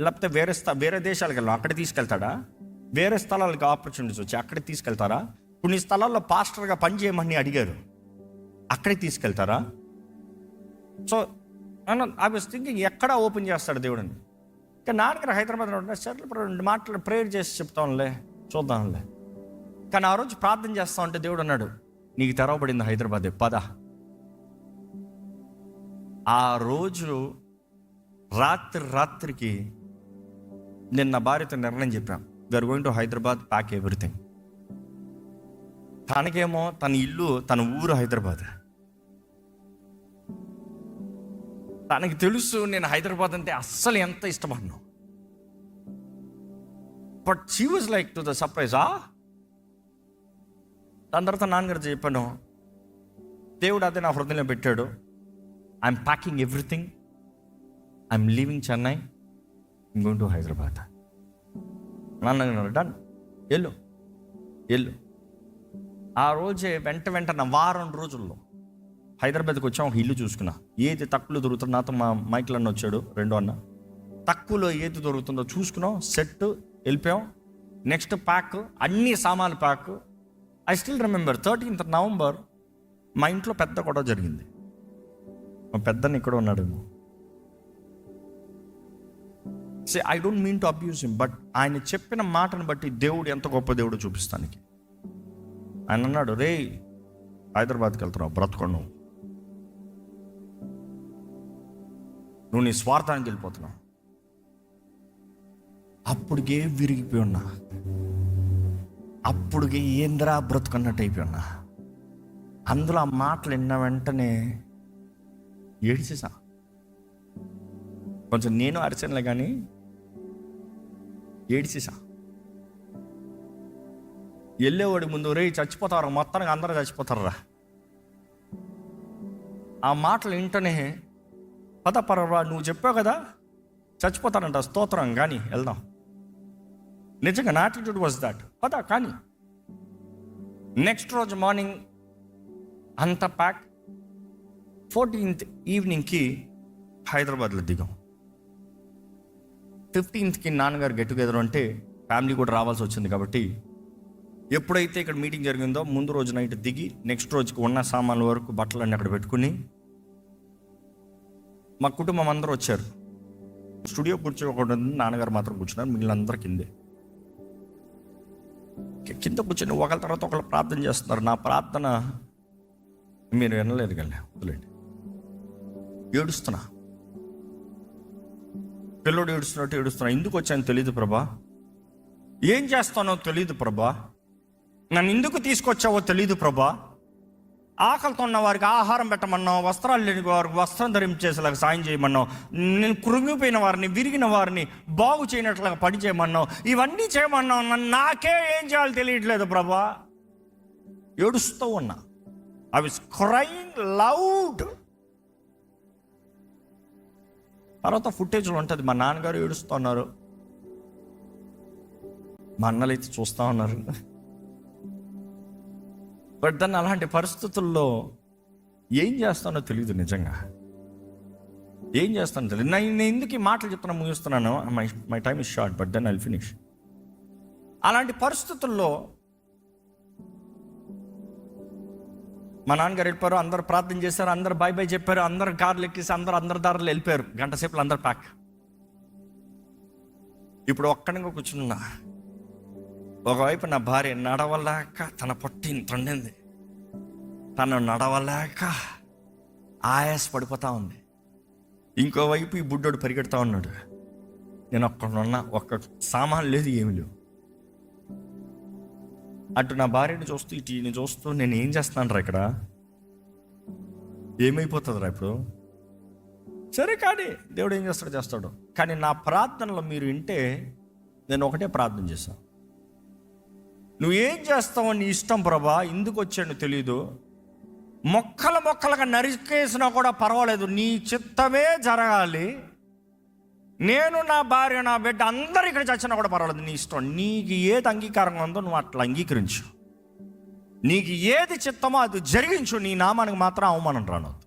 లేకపోతే వేరే దేశాలకు వెళ్ళాం, అక్కడ తీసుకెళ్తాడా? వేరే స్థలాలకు ఆపర్చునిటీస్ వచ్చి అక్కడికి తీసుకెళ్తారా? కొన్ని స్థలాల్లో పాస్టర్గా పనిచేయమని అడిగారు, అక్కడికి తీసుకెళ్తారా? సో ఐ వాస్ థింకింగ్ ఎక్కడ ఓపెన్ చేస్తాడు దేవుడిని. ఇంకా నాన్నగారు హైదరాబాద్లో ఉంటారు, సరే ఇప్పుడు 2 మాటలు ప్రేయర్ చేసి చెప్తాంలే, చూద్దాంలే. కానీ ఆ రోజు ప్రార్థన చేస్తా ఉంటే దేవుడు అన్నాడు, నీకు తెరవబడింది హైదరాబాదే, పద. ఆ రోజు రాత్రికి నేను నా భార్యతో నిర్ణయం చెప్పాను, we're going to Hyderabad, pack everything. తనకేమో తన ఇల్లు, తన ఊరు హైదరాబాద్. తనకి తెలుసు నేను హైదరాబాద్ అంటే అస్సలు ఎంత ఇష్టపడ్ను. But she was like to the surprise. దాని తర్వాత నాన్నగారు చెప్పాను, దేవుడు అదే నా హృదయంలో పెట్టాడు, I'm packing everything, I'm leaving Chennai, I'm going to Hyderabad. నాన్నగారు డన్, వెళ్ళు. ఆ రోజే వెంటనే వారం రోజుల్లో హైదరాబాద్కి వచ్చాం. ఒక ఇల్లు చూసుకున్నా, ఏది తక్కువలో దొరుకుతుందో, నాతో మా మైకిల్ అన్న వచ్చాడు, 2 అన్న, తక్కువలో ఏది దొరుకుతుందో చూసుకున్నాం, సెట్, వెళ్ళిపోయాం. నెక్స్ట్ ప్యాక్, అన్ని సామాన్లు pack. I still remember 13th November మా ఇంట్లో పెద్ద గొడవ జరిగింది. మా పెద్దని ఇక్కడ ఉన్నాడేమో. I don't mean to abuse him, but ఆయన చెప్పిన మాటను బట్టి దేవుడు ఎంత గొప్ప దేవుడు చూపిస్తానికి. ఆయన అన్నాడు, రే హైదరాబాద్కి వెళ్తున్నావు, బ్రతుకున్నావు, నువ్వు నీ స్వార్థానికి వెళ్ళిపోతున్నావు. అప్పటికే విరిగిపోయి ఉన్నా, అప్పటికే ఏంద్రా బ్రతుకున్నట్టు అయిపోయి ఉన్నా. అందులో ఆ మాటలు విన్న వెంటనే ఏడిచేసా. కొంచెం నేను అరిచనులే కానీ ఏడిచేసా. వెళ్ళేవాడి ముందు రే చచ్చిపోతారా, మొత్తానికి అందరూ చచ్చిపోతారా. ఆ మాటలు వింటనే పద పర్వా, నువ్వు చెప్పావు కదా చచ్చిపోతానంట, స్తోత్రం కానీ వెళ్దాం. నిజంగా నా యాటిట్యూడ్ వాజ్ దాట్, పద కానీ. నెక్స్ట్ రోజు మార్నింగ్ అంత ప్యాక్. 14th ఈవినింగ్కి హైదరాబాద్లో దిగాం. 15th నాన్నగారు గెట్ టుగెదర్ అంటే ఫ్యామిలీ కూడా రావాల్సి వచ్చింది. కాబట్టి ఎప్పుడైతే ఇక్కడ మీటింగ్ జరిగిందో ముందు రోజు నైట్ దిగి నెక్స్ట్ రోజుకి ఉన్న సామాన్ల వరకు బట్టలన్నీ అక్కడ పెట్టుకుని మా కుటుంబం అందరూ వచ్చారు. స్టూడియో కూర్చోకుండా నాన్నగారు మాత్రం కూర్చున్నారు, మిగిలిన అందరూ కిందే. కింద కూర్చొని ఒకళ్ళ తర్వాత ఒకళ్ళు ప్రార్థన చేస్తున్నారు. నా ప్రార్థన మీరు వినలేదు కానీ వదిలేండి. ఏడుస్తున్నా, పిల్లోడు ఏడుస్తున్నట్టు ఏడుస్తున్నా. ఎందుకు వచ్చానో తెలియదు ప్రభా, ఏం చేస్తానో తెలియదు ప్రభా, నన్ను ఎందుకు తీసుకొచ్చావో తెలియదు ప్రభా. ఆకలితో ఉన్న వారికి ఆహారం పెట్టమన్నావు, వస్త్రాలు లేని వారికి వస్త్రం ధరించేసేలాగా సాయం చేయమన్నావు, నేను కృంగిపోయిన వారిని విరిగిన వారిని బాగు చేయనట్లుగా పని చేయమన్నావు, ఇవన్నీ చేయమన్నావు. నాకే ఏం చేయాలో తెలియట్లేదు ప్రభా. ఏడుస్తూ ఉన్నా. I was crying loud. తర్వాత ఫుటేజ్లో ఉంటుంది, మా నాన్నగారు ఏడుస్తూ ఉన్నారు, మా అన్నలు అయితే చూస్తూ ఉన్నారు. బట్ దాన్ని అలాంటి పరిస్థితుల్లో ఏం చేస్తానో తెలియదు. నిజంగా ఏం చేస్తానో తెలియదు. నేను ఎందుకు ఈ మాటలు చెప్తున్నా ముగిస్తున్నాను, my time is short but then I'll finish. అలాంటి పరిస్థితుల్లో మా నాన్నగారు వెళ్ళిపోయారు, అందరు ప్రార్థన చేశారు, అందరు బై బై చెప్పారు, అందరు కార్లు ఎక్కేసి అందరు దారిలో వెళ్ళిపోయారు. గంట సేపులు అందరు ప్యాక్. ఇప్పుడు ఒక్కడిగా కూర్చున్నా. ఒకవైపు నా భార్య నడవలేక తన పొట్టి తొండింది, తను నడవలేక ఆయాస పడిపోతా ఉంది. ఇంకోవైపు ఈ బుడ్డోడు పరిగెడతా ఉన్నాడు. నేను ఒక్కడున్నా, ఒక్క సామాన్ లేదు, ఏమి లేవు. అటు నా భార్యని చూస్తూ ఇటు ఈయన చూస్తూ నేను ఏం చేస్తాను రా, ఇక్కడ ఏమైపోతుంది రా ఇప్పుడు. సరే కానీ దేవుడు ఏం చేస్తాడు. కానీ నా ప్రార్థనలో మీరు వింటే నేను ఒకటే ప్రార్థన చేశాను, నువ్వు ఏం చేస్తావో నీ ఇష్టం ప్రభా, ఎందుకు వచ్చాను తెలీదు, మొక్కలుగా నరికేసినా కూడా పర్వాలేదు, నీ చిత్తమే జరగాలి. నేను నా భార్య నా బిడ్డ అందరూ ఇక్కడ చచ్చినా కూడా పర్వాలేదు, నీ ఇష్టం. నీకు ఏది అంగీకారంగా ఉందో నువ్వు అట్లా అంగీకరించు, నీకు ఏది చిత్తమో అది జరిగించు, నీ నామానికి మాత్రం అవమానం రానవద్దు.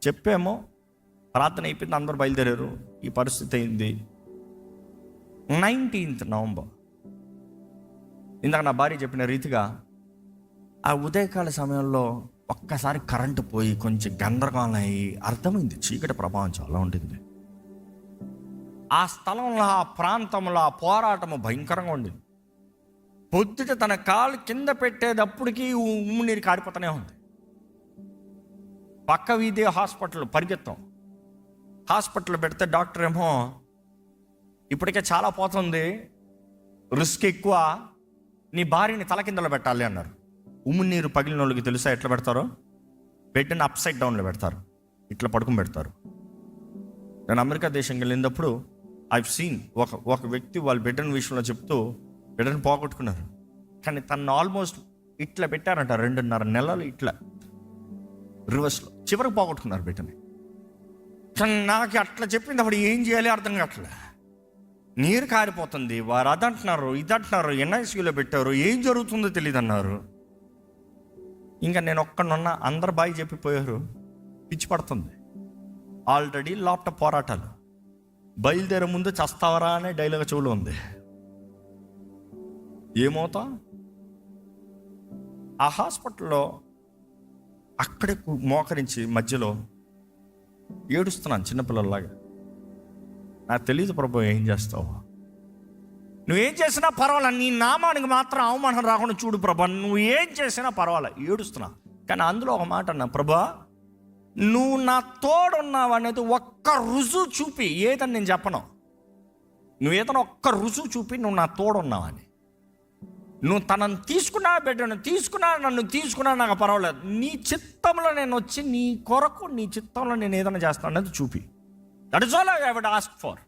చెప్పేమో ప్రార్థన అయిపోయింది, అందరూ బయలుదేరారు. ఈ పరిస్థితి అయింది 19th నవంబర్. ఇందాక నా భార్య చెప్పిన రీతిగా ఆ ఉదయకాల సమయంలో ఒక్కసారి కరెంటు పోయి కొంచెం గందరగోళం అయ్యి అర్థమైంది, చీకటి ప్రభావం చాలా ఉంటుంది. ఆ స్థలంలో, ఆ ప్రాంతంలో ఆ పోరాటము భయంకరంగా ఉండింది. పొద్దుట తన కాలు కింద పెట్టేటప్పటికీ ఉమ్ము నీరు కారిపోతూనే ఉంది. పక్క వీధి హాస్పిటల్ పరిగెత్తాం. హాస్పిటల్ పెడితే డాక్టర్ ఏమో ఇప్పటికే చాలా పోతుంది, రిస్క్ ఎక్కువ, నీ భార్యని తల కిందలో పెట్టాలి అన్నారు. ఉమ్ము నీరు పగిలిన వాళ్ళకి తెలుసా ఎట్లా పెడతారో? బిడ్డని అప్ సైడ్ డౌన్లో పెడతారు, ఇట్లా పడుకుని పెడతారు. నేను అమెరికా దేశంకి వెళ్ళినప్పుడు ఐ సీన్ ఒక వ్యక్తి వాళ్ళ బిడ్డని విషయంలో చెప్తూ బిడ్డను పోగొట్టుకున్నారు. కానీ తను ఆల్మోస్ట్ ఇట్లా పెట్టారంట, 2.5 నెలలు ఇట్లా రివర్స్లో, చివరికి పోగొట్టుకున్నారు బిడ్డని. కానీ నాకు అట్లా చెప్పినప్పుడు ఏం చేయాలి అర్థం కావట్లే. నీరు కారిపోతుంది, వారు అదంటున్నారు ఇదంటున్నారు, ఎన్ఐసీలో పెట్టారు, ఏం జరుగుతుందో తెలియదు అన్నారు. ఇంకా నేను ఒక్కడున్నా, అందరు బాయ్ చెప్పిపోయారు. పిచ్చి పడుతుంది. ఆల్రెడీ లోపట పోరాటాలు, బయలుదేరే ముందు చస్తావరా అనే డైలాగ్ చెవులో ఉంది. ఏమవుతా ఆ హాస్పిటల్లో అక్కడే మోకరించి మధ్యలో ఏడుస్తున్నాను చిన్నపిల్లల్లాగా. నాకు తెలియదు ప్రభు ఏం చేస్తావు, నువ్వేం చేసినా పర్వాలే, నీ నామానికి మాత్రం అవమానం రాకుండా చూడు ప్రభా, నువ్వు ఏం చేసినా పర్వాలే. ఏడుస్తున్నా. కానీ అందులో ఒక మాట అన్నా, ప్రభా నువ్వు నా తోడున్నావు అనేది ఒక్క రుజువు చూపి, ఏదని నేను చెప్పను, నువ్వు ఏదైనా ఒక్క రుజువు చూపి నువ్వు నా తోడున్నావని. నువ్వు తనను తీసుకున్నా బిడ్డను తీసుకున్నా, నన్ను తీసుకున్నా నాకు పర్వాలేదు, నీ చిత్తంలో నేను వచ్చి నీ కొరకు నీ చిత్తంలో నేను ఏదైనా చేస్తాను అనేది చూపి. That is all I would ask for.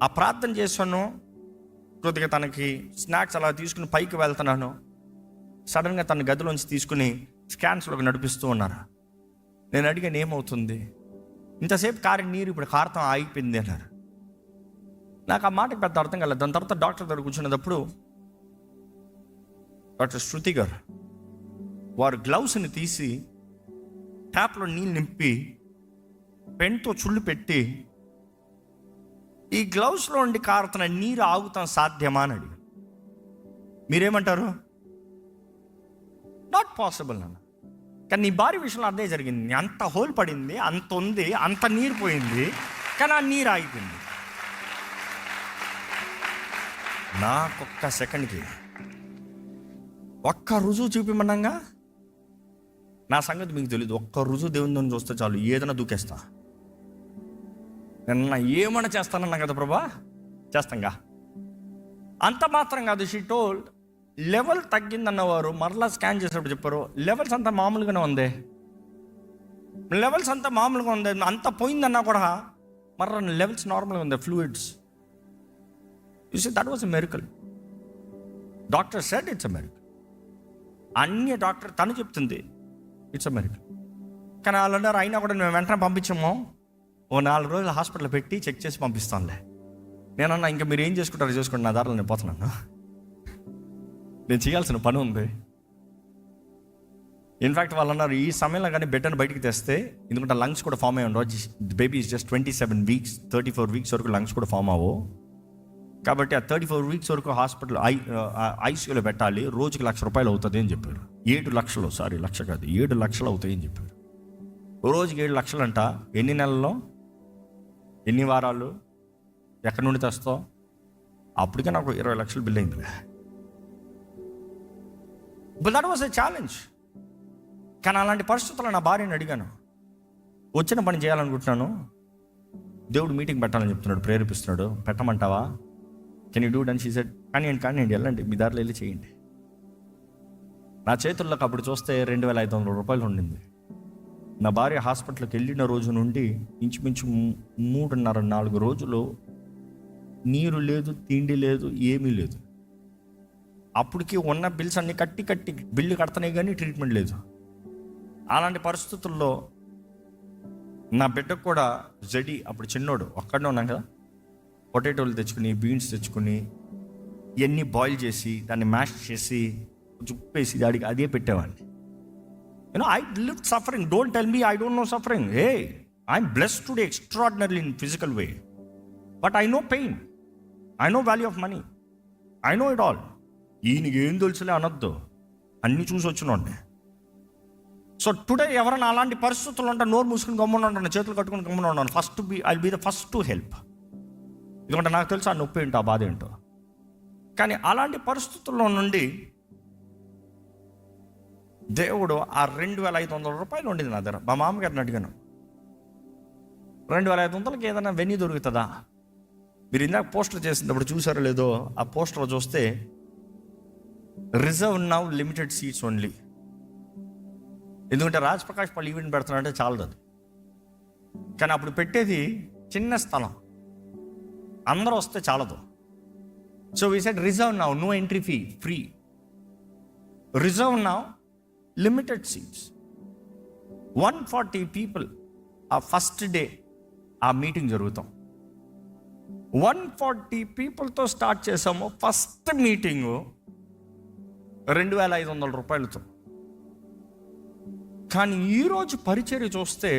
ఆ ప్రార్థన చేశాను. కొద్దిగా తనకి స్నాక్స్ అలా తీసుకుని పైకి వెళ్తున్నాను. సడన్గా తన గదిలోంచి తీసుకుని స్కాన్స్లోకి నడిపిస్తూ ఉన్నారు. నేను అడిగాను, ఏమవుతుంది? ఇంతసేపు కారిన నీరు ఇప్పుడు కారతం ఆగిపోయింది అన్నారు. నాకు ఆ మాటకి పెద్ద అర్థం కాలేదు. దాని తర్వాత డాక్టర్ దగ్గర కూర్చున్నప్పుడు డాక్టర్ శృతి గారు వారు గ్లౌస్ని తీసి ట్యాప్లో నీళ్ళు నింపి పెన్తో చుళ్ళు పెట్టి, ఈ గ్లౌస్లో ఉండి కారుతున్న నీరు ఆగుతాం సాధ్యమా అని అడిగారు. మీరేమంటారు? నాట్ పాసిబుల్ అన్న. కానీ నీ భార్య విషయంలో అదే జరిగింది. అంత హోల్ పడింది, అంత ఉంది, అంత నీరు పోయింది, కానీ ఆ నీరు ఆగిపోయింది. నాకొక్క సెకండ్కి ఒక్క రుజువు చూపిమన్నాగా, నా సంగతి మీకు తెలియదు. ఒక్క రుజువు దేవుని చూస్తే చాలు, ఏదైనా దూకేస్తా. నేను ఏమన్నా చేస్తానన్నా కదా ప్రభా, చేస్తాంగా. అంత మాత్రం కాదు. షీ టోల్డ్ లెవెల్ తగ్గిందన్నవారు మరలా స్కాన్ చేసేటప్పుడు చెప్పారు, లెవెల్స్ అంతా మామూలుగానే ఉంది, లెవెల్స్ అంతా మామూలుగా ఉంది, అంత పోయిందన్నా కూడా మరలా లెవెల్స్ నార్మల్గా ఉంది, fluids. You see that was a miracle. Doctor said it's a miracle. అన్ని డాక్టర్ తను చెప్తుంది ఇట్స్ ఎ మెరికల్. కానీ వాళ్ళు అన్నారు, అయినా కూడా మేము వెంటనే పంపించాము, ఓ 4 రోజులు హాస్పిటల్ పెట్టి చెక్ చేసి పంపిస్తానులే. నేనన్నా, ఇంకా మీరు ఏం చేసుకుంటారో చేసుకోండి, నా దారిలో నేను పోతున్నాను, నేను చేయాల్సిన పని ఉంది. ఇన్ఫ్యాక్ట్ వాళ్ళు అన్నారు, ఈ సమయంలో కానీ బిడ్డను బయటికి తెస్తే, ఎందుకంటే లంగ్స్ కూడా ఫామ్ అయ్యి ఉండవు, baby is just 27 weeks, 34 weeks వరకు లంగ్స్ కూడా ఫామ్ అవ్వవు. కాబట్టి ఆ 34 వీక్స్ వరకు హాస్పిటల్ ఐసీయూలో పెట్టాలి, రోజుకి ₹1,00,000 అవుతుంది అని చెప్పారు. 7 లక్షలు, సారీ 1,00,000 కాదు, 7 లక్షలు అవుతాయి అని చెప్పారు. రోజుకి 7 లక్షలు అంట. ఎన్ని నెలల్లో, ఎన్ని వారాలు, ఎక్కడి నుండి తెస్తావు? అప్పటికే నాకు 20 లక్షలు బిల్ అయింది. But that was a challenge. కానీ అలాంటి పరిస్థితుల్లో నా భార్యని అడిగాను, వచ్చిన పని చేయాలనుకుంటున్నాను, దేవుడు మీటింగ్ పెట్టాలని చెప్తున్నాడు, ప్రేరేపిస్తున్నాడు, పెట్టమంటావా? Can you do it? అని షీ సెడ్, కానీ వెళ్ళండి, మీ దారిలో వెళ్ళి చేయండి. నా చేతుల్లోకి అప్పుడు చూస్తే ₹2,500 ఉండింది. నా భార్య హాస్పిటల్కి వెళ్ళిన రోజు నుండి ఇంచుమించు 3.5-4 రోజులు నీరు లేదు, తిండి లేదు, ఏమీ లేదు. అప్పటికి ఉన్న బిల్స్ అన్ని కట్టి బిల్లు కడతానే కానీ ట్రీట్మెంట్ లేదు. అలాంటి పరిస్థితుల్లో నా బిడ్డకు కూడా జడి, అప్పుడు చిన్నోడు, ఒక్కడనే ఉన్నాం కదా, పొటాటోలు తెచ్చుకుని, బీన్స్ తెచ్చుకుని, ఇవన్నీ బాయిల్ చేసి దాన్ని మ్యాష్ చేసి ఉప్పేసి దాడికి అదే పెట్టేవాడిని. I live suffering. Don't tell me I don't know suffering. Hey, I'm blessed today extraordinarily in physical way, but I know pain, I know value of money, I know it all. ఈయనకి ఏం తెలుసులే అనొద్దు, అన్నీ చూసి వచ్చినండి. So today ఎవరైనా అలాంటి పరిస్థితులు ఉంటే నోరు మూసుకుని గమ్మున ఉంటాను, చేతులు కట్టుకుని గమ్మున ఉన్నాను. I'll be the first to help. ఎందుకంటే నాకు తెలుసు ఆ నొప్పి ఏంటో, ఆ బాధ ఏంటో. కానీ అలాంటి పరిస్థితుల్లో నుండి దేవుడు ఆ $2,500 ఉండేది నా దగ్గర. మా మామగారిని అడిగాను, 2,500కి ఏదైనా వెన్యూ దొరుకుతుందా? మీరు ఇందాక పోస్టర్ చేసినప్పుడు చూసారో లేదో, ఆ పోస్టర్ చూస్తే reserve now, limited seats only. ఎందుకంటే రాజ్ ప్రకాష్ వాళ్ళు ఈవెంట్ పెడుతున్నారంటే చాలదు అది. కానీ అప్పుడు పెట్టేది చిన్న స్థలం, అందరూ వస్తే చాలదు. So we said reserve now, no entry fee, free. Reserve now, limited seats, 140 people ఆ ఫస్ట్ డే ఆ మీటింగ్ జరుగుతాం. 140 peopleతో స్టార్ట్ చేసాము. First meeting $2,500. కానీ ఈరోజు పరిచర్య చూస్తే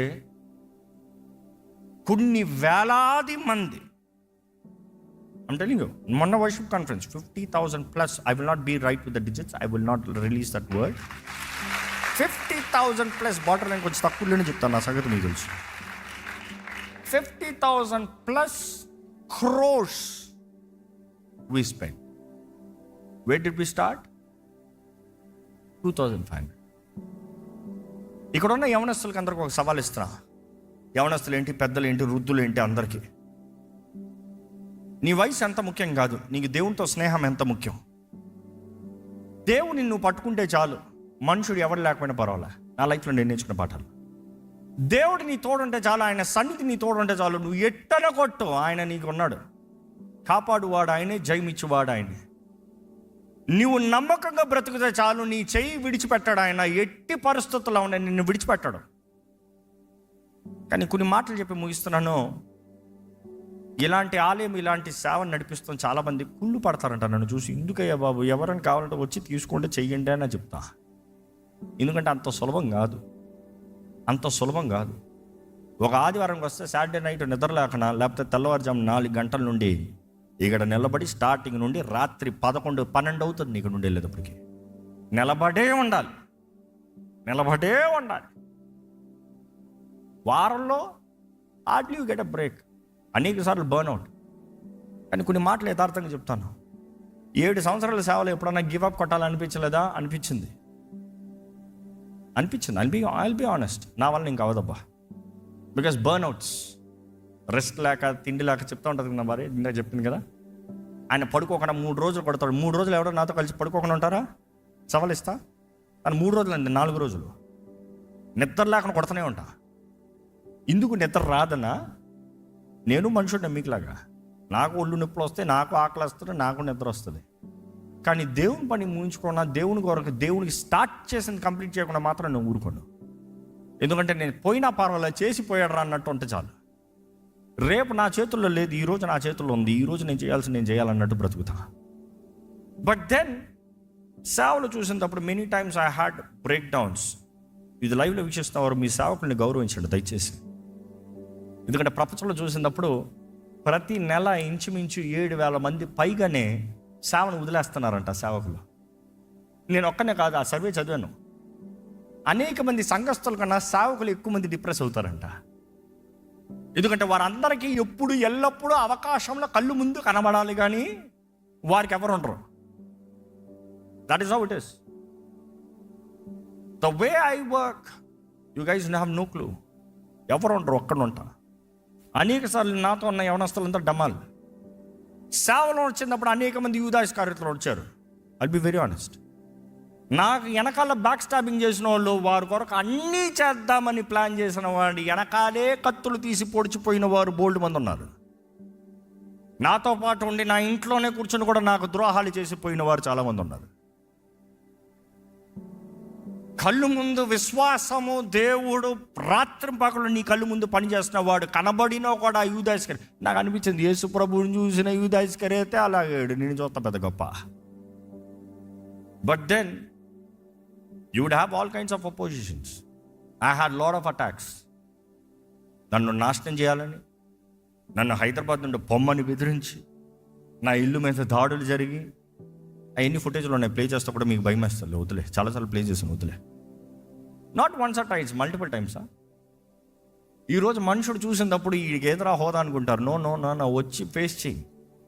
కొన్ని వేలాది మంది. I'm telling you, మొన్న worship conference 50,000+. I will not be right with the digits, I will not release that word. 50,000+ border line కొంచెం తక్కువలోనే చెప్తాను, నా సంగతి మీకు తెలుసు. 50,000+ crores we spent. Where did we start? 2,500. ఇక్కడ ఉన్న యవనస్తులకి అందరికి ఒక సవాల్ ఇస్తున్నా. యవనస్తులు ఏంటి, పెద్దలు ఏంటి, వృద్ధులు ఏంటి, అందరికీ నీ వయసు ఎంత ముఖ్యం కాదు, నీకు దేవునితో స్నేహం ఎంత ముఖ్యం. దేవుని నువ్వు పట్టుకుంటే చాలు, మనుషుడు ఎవరు లేకపోయినా పర్వాలే. నా లైఫ్లో నేను నేర్చుకున్న పాఠాలు. దేవుడు నీ తోడుంటే చాలు, ఆయన సన్నిధి నీ తోడుంటే చాలు. నువ్వు ఎట్టన కొట్టు, ఆయన నీకు ఉన్నాడు. కాపాడువాడు ఆయనే, జయమిచ్చువాడు ఆయనే. నువ్వు నమ్మకంగా బ్రతుకుతే చాలు, నీ చెయ్యి విడిచిపెట్టాడు ఆయన. ఎట్టి పరిస్థితుల్లో ఉన్న నిన్ను విడిచిపెట్టాడు. కానీ కొన్ని మాటలు చెప్పి ముగిస్తున్నాను. ఇలాంటి ఆలయం, ఇలాంటి సేవను నడిపిస్తాం చాలామంది కుళ్ళు పడతారంట నన్ను చూసి. ఎందుకయ్యా బాబు, ఎవరైనా కావాలంటే వచ్చి తీసుకుంటే చెయ్యండి అని చెప్తా. ఎందుకంటే అంత సులభం కాదు, అంత సులభం కాదు. ఒక ఆదివారంకి వస్తే సాటర్డే నైట్ నిద్ర లేకనా, లేకపోతే తెల్లవారుజాము 4 గంటల నుండి ఇక్కడ నిలబడి స్టార్టింగ్ నుండి రాత్రి 11, 12 అవుతుంది నీకు నుండి వెళ్ళేటప్పటికి. నిలబడే ఉండాలి, నిలబడే ఉండాలి. వారంలో hardly you get a break. అనేక సార్లు బర్న్అవుట్. కానీ కొన్ని మాటలు యథార్థంగా చెప్తాను. 7 సంవత్సరాల సేవలు ఎప్పుడన్నా గివప్ కొట్టాలనిపించలేదా? అనిపించింది. ఐల్ బి ఆనెస్ట్, నా వల్ల ఇంకా అవదబ్బా. బికాస్ బర్న్అవుట్స్, రెస్ట్ లేక, తిండి లేక చెప్తా ఉంటుంది నా భార్య. ఇందాక చెప్పింది కదా, ఆయన పడుకోకుండా 3 రోజులు కొడతాడు. 3 రోజులు ఎవరో నాతో కలిసి పడుకోకుండా ఉంటారా? సవాలిస్తా. కానీ 3 రోజులు అండి, 4 రోజులు నిద్ర లేకుండా కొడతానే ఉంటా. ఎందుకు నిద్ర రాదన్నా? నేను మనుషుడిని మీకులాగా. నాకు ఒళ్ళు నొప్పులు వస్తాయి, నాకు ఆకలి వస్తుంది, నాకు నిద్ర వస్తుంది. కానీ దేవుని పని ముగించుకున్నా, దేవుని కొరకు, దేవునికి స్టార్ట్ చేసింది కంప్లీట్ చేయకుండా మాత్రం నేను ఊరుకోను. ఎందుకంటే నేను పోయినా పర్వాలేదు, చేసి పోయాడు రా అన్నట్టు ఉంటే చాలు. రేపు నా చేతుల్లో లేదు, ఈరోజు నా చేతుల్లో ఉంది. ఈరోజు నేను చేయాలన్నట్టు బ్రతుకుతా. బట్ దెన్ సేవలు చూసినప్పుడు many times I had break downs. ఇది లైవ్లో వీక్షిస్తున్న వారు మీ సేవకుల్ని గౌరవించండి దయచేసి. ఎందుకంటే ప్రపంచంలో చూసినప్పుడు ప్రతి నెల ఇంచుమించు 7,000 మంది పైగానే సేవను వదిలేస్తున్నారంట సేవకులు. నేను ఒక్కనే కాదు, ఆ సర్వే చదివాను. అనేక మంది సంఘస్థుల కన్నా సేవకులు ఎక్కువ మంది డిప్రెస్ అవుతారంట. ఎందుకంటే వారందరికీ ఎప్పుడు ఎల్లప్పుడూ అవకాశంలో కళ్ళు ముందు కనబడాలి, కానీ వారికి ఎవరు ఉండరు. That is how it is. The way I work, you guys have no clue. ఎవరు ఉండరు, ఒక్కడ ఉంటా. అనేక సార్లు నాతో ఉన్న యవనస్తులంతా డమాల్. సేవలో వచ్చినప్పుడు అనేక మంది యూదాయిస్ కార్యక్రమాలు వచ్చారు. I'll be very honest. నాకు వెనకాల బ్యాక్ స్టాబింగ్ చేసిన వాళ్ళు, వారి కొరకు అన్నీ చేద్దామని ప్లాన్ చేసిన వాడు వెనకాలే కత్తులు తీసి పొడిచిపోయిన వారు బోల్డ్ మంది ఉన్నారు. నాతో పాటు ఉండి నా ఇంట్లోనే కూర్చొని కూడా నాకు ద్రోహాలు చేసిపోయిన వారు చాలామంది ఉన్నారు. కళ్ళు ముందు విశ్వాసము, దేవుడు రాత్రి పగలు నీ కళ్ళు ముందు పనిచేస్తున్న వాడు కనబడినా కూడా యూదాయిస్కర్. నాకు అనిపించింది, యేసు ప్రభువుని చూసిన యూదాయిస్కర్ అయితే అలాగాడు, నేను చూస్తా పెద్ద గొప్ప. But then you would have all kinds of oppositions. I had lot of attacks. నన్ను నాశనం చేయాలని, నన్ను హైదరాబాద్ నుండి పొమ్మని బెదిరించి, నా ఇల్లు మీద దాడులు జరిగి, అవన్నీ ఫుటేజ్లో ఉన్నాయి. ప్లే చేస్తే కూడా మీకు భయం వేస్తుంది. వదిలే, చాలాసార్లు ప్లే చేసాను, వదిలే. Not once or times, multiple టైమ్సా. ఈరోజు మనుషుడు చూసినప్పుడు ఈ ఏదరా హోదా అనుకుంటారు. నో నో నో నో, వచ్చి ఫేస్ చేయి.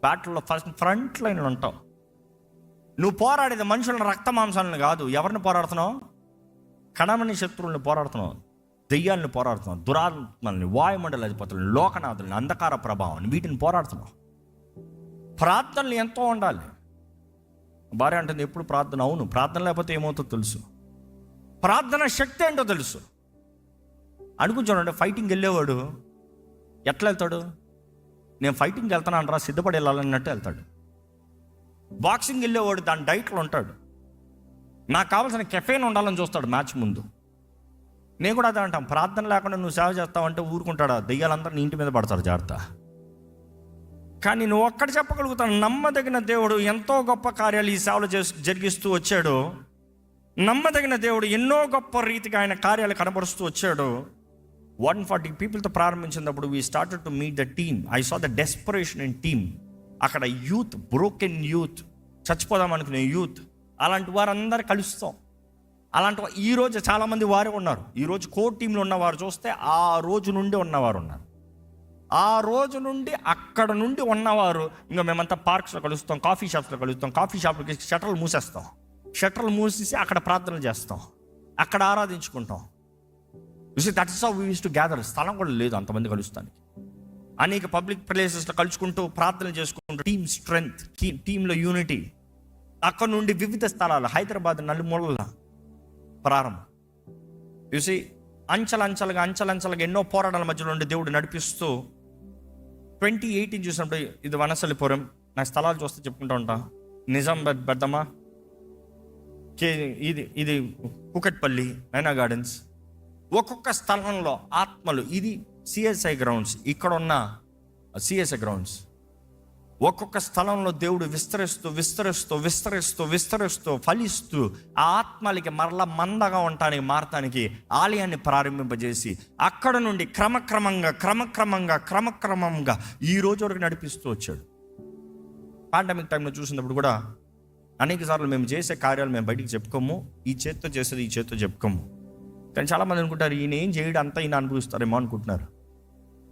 బ్యాటిల్లో ఫస్ట్ ఫ్రంట్ లైన్లో ఉంటావు. నువ్వు పోరాడేది మనుషులను, రక్త మాంసాలను కాదు. ఎవరిని పోరాడుతున్నావు? కణమని శత్రువులను పోరాడుతున్నావు, దెయ్యాలను పోరాడుతున్నావు, దురాత్మల్ని, వాయుమండల అధిపతులను, లోకనాథులను, అంధకార ప్రభావాన్ని, వీటిని పోరాడుతున్నావు. ప్రార్థనలు ఎంతో ఉండాలి. భార్య అంటుంది ఎప్పుడు ప్రార్థన. అవును, ప్రార్థన లేకపోతే ఏమవుతుందో తెలుసు. ప్రార్థన శక్తి ఏంటో తెలుసు. అనుకుంటాడు, ఫైటింగ్ వెళ్ళేవాడు ఎట్లా వెళ్తాడు? నేను ఫైటింగ్కి వెళ్తాను రా, సిద్ధపడి వెళ్ళాలన్నట్టు వెళ్తాడు. బాక్సింగ్ వెళ్ళేవాడు దాని డైట్లో ఉంటాడు. నాకు కావాల్సిన కెఫేన్ ఉండాలని చూస్తాడు మ్యాచ్ ముందు. నేను కూడా అదే అంటాం, ప్రార్థన లేకుండా నువ్వు సేవ చేస్తావంటే ఊరుకుంటాడా? దెయ్యాలందరూ నీ ఇంటి మీద పడతారు, జాగ్రత్త. కానీ నువ్వు ఒక్కడ చెప్పగలుగుతాను, నమ్మదగిన దేవుడు ఎంతో గొప్ప కార్యాలు ఈ సేవలు జరిగిస్తూ వచ్చాడు. నమ్మదగిన దేవుడు ఎన్నో గొప్ప రీతిగా ఆయన కార్యాలు కనబరుస్తూ వచ్చాడు. 140 పీపుల్తో ప్రారంభించినప్పుడు we started to meet the team. I saw the desperation in team. అక్కడ యూత్, బ్రోకెన్ యూత్, చచ్చిపోదాం అనుకునే యూత్, అలాంటి వారందరూ కలుస్తాం. అలాంటి ఈరోజు చాలామంది వారే ఉన్నారు. ఈరోజు కోర్ టీంలో ఉన్నవారు చూస్తే ఆ రోజు నుండి ఉన్నవారు ఉన్నారు. ఆ రోజు నుండి అక్కడ నుండి ఉన్నవారు ఇంకా మేమంతా పార్క్స్లో కలుస్తాం, కాఫీ షాప్స్లో కలుస్తాం. కాఫీ షాప్లకి షట్టర్లు మూసేస్తాం. షట్టర్లు మూసేసి అక్కడ ప్రార్థనలు చేస్తాం, అక్కడ ఆరాధించుకుంటాం. That is how we used to gather. స్థలం కూడా లేదు అంతమంది కలుస్తానికి. అనేక పబ్లిక్ ప్లేసెస్లో కలుసుకుంటూ ప్రార్థన చేసుకుంటూ టీమ్ స్ట్రెంగ్త్, టీంలో యూనిటీ. అక్కడ నుండి వివిధ స్థలాలు, హైదరాబాద్ నలుమూలల ప్రారంభం. చూసి అంచలంచలుగా ఎన్నో పోరాటాల మధ్యలో ఉండి దేవుడు నడిపిస్తూ 2018 చూసినప్పుడు ఇది వనసలిపురం, నా స్థలాలు చూస్తే చెప్పుకుంటూ ఉంటా. నిజామాబాద్ బద్దమా, ఇది కుకట్పల్లి, నైనా గార్డెన్స్. ఒక్కొక్క స్థలంలో ఆత్మలు. ఇది సిఎస్ఐ గ్రౌండ్స్, ఇక్కడ ఉన్న సిఎస్ఐ గ్రౌండ్స్. ఒక్కొక్క స్థలంలో దేవుడు విస్తరిస్తూ ఫలిస్తూ ఆ ఆత్మలకి మరలా మందగా ఉండటానికి మారటానికి ఆలయాన్ని ప్రారంభింపజేసి అక్కడ నుండి క్రమక్రమంగా ఈ రోజు వరకు నడిపిస్తూ వచ్చాడు. పాండమిక్ టైంలో చూసినప్పుడు కూడా అనేక సార్లు మేము చేసే కార్యాలు మేము బయటికి చెప్పుకోము, ఈ చేత్తో చేసేది ఈ చేత్తో చెప్పుకోము. కానీ చాలామంది అనుకుంటారు ఈయన ఏం చేయడం అంతా ఈయన అనుభవిస్తారేమో అనుకుంటున్నారు.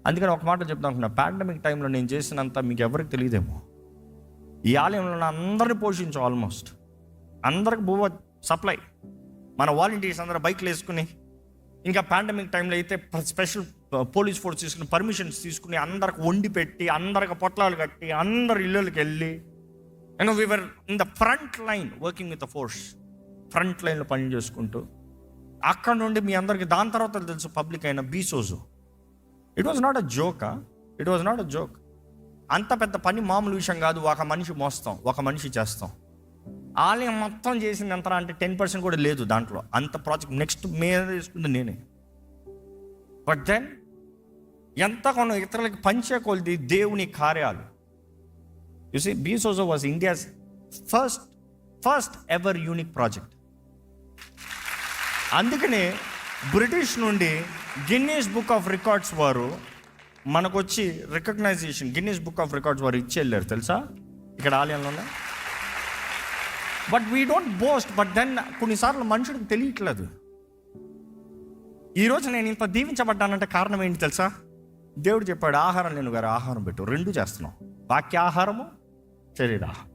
అందుకని ఒక మాట చెప్తాను అనుకున్నా, పాండమిక్ టైంలో నేను చేసినంత మీకు ఎవరికి తెలియదేమో. ఈ ఆలయంలో అందరిని పోషించాం, ఆల్మోస్ట్ అందరికి భూవ సప్లై. మన వాలంటీర్స్ అందరూ బైక్లు వేసుకుని, ఇంకా పాండమిక్ టైంలో అయితే స్పెషల్ పోలీస్ ఫోర్స్ తీసుకుని పర్మిషన్స్ తీసుకుని అందరికి వండి పెట్టి, అందరికి పొట్లాలు కట్టి, అందరు ఇళ్ళకి వెళ్ళి, and we're in the front line working with the force. Front లైన్లో పని చేసుకుంటూ అక్కడ నుండి మీ అందరికి దాని తర్వాత తెలుసు పబ్లిక్ అయిన బీసోజు. It was not a joke. అంత పెద్ద పని మామూలు విషయం కాదు. ఒక మనిషి మోస్తాం, ఒక మనిషి చేస్తాం. ఆలయం మొత్తం చేసింది ఎంత అంటే 10% కూడా లేదు దాంట్లో. అంత ప్రాజెక్ట్ నెక్స్ట్ మీద తీసుకుంది నేనే. బట్ దెన్ ఎంత కొన ఇతరులకి పంచే కొలిది దేవుని కార్యాలు. యు సీ, బీసోజో was India's first ever unique project. అందుకనే బ్రిటిష్ నుండి గిన్నీస్ బుక్ ఆఫ్ రికార్డ్స్ వారు మనకు వచ్చి recognization Guinness book of records వారు ఇచ్చి వెళ్ళారు తెలుసా, ఇక్కడ ఆలయంలోనే. But we don't boast. But then కొన్నిసార్లు మనుషుడికి తెలియట్లేదు. ఈరోజు నేను ఇంత దీవించబడ్డానంటే కారణం ఏంటి తెలుసా? దేవుడు చెప్పాడు, ఆహారం నేను గారు ఆహారం పెట్టు, రెండు చేస్తున్నాం. వాక్యాహారము, శరీరాహారం.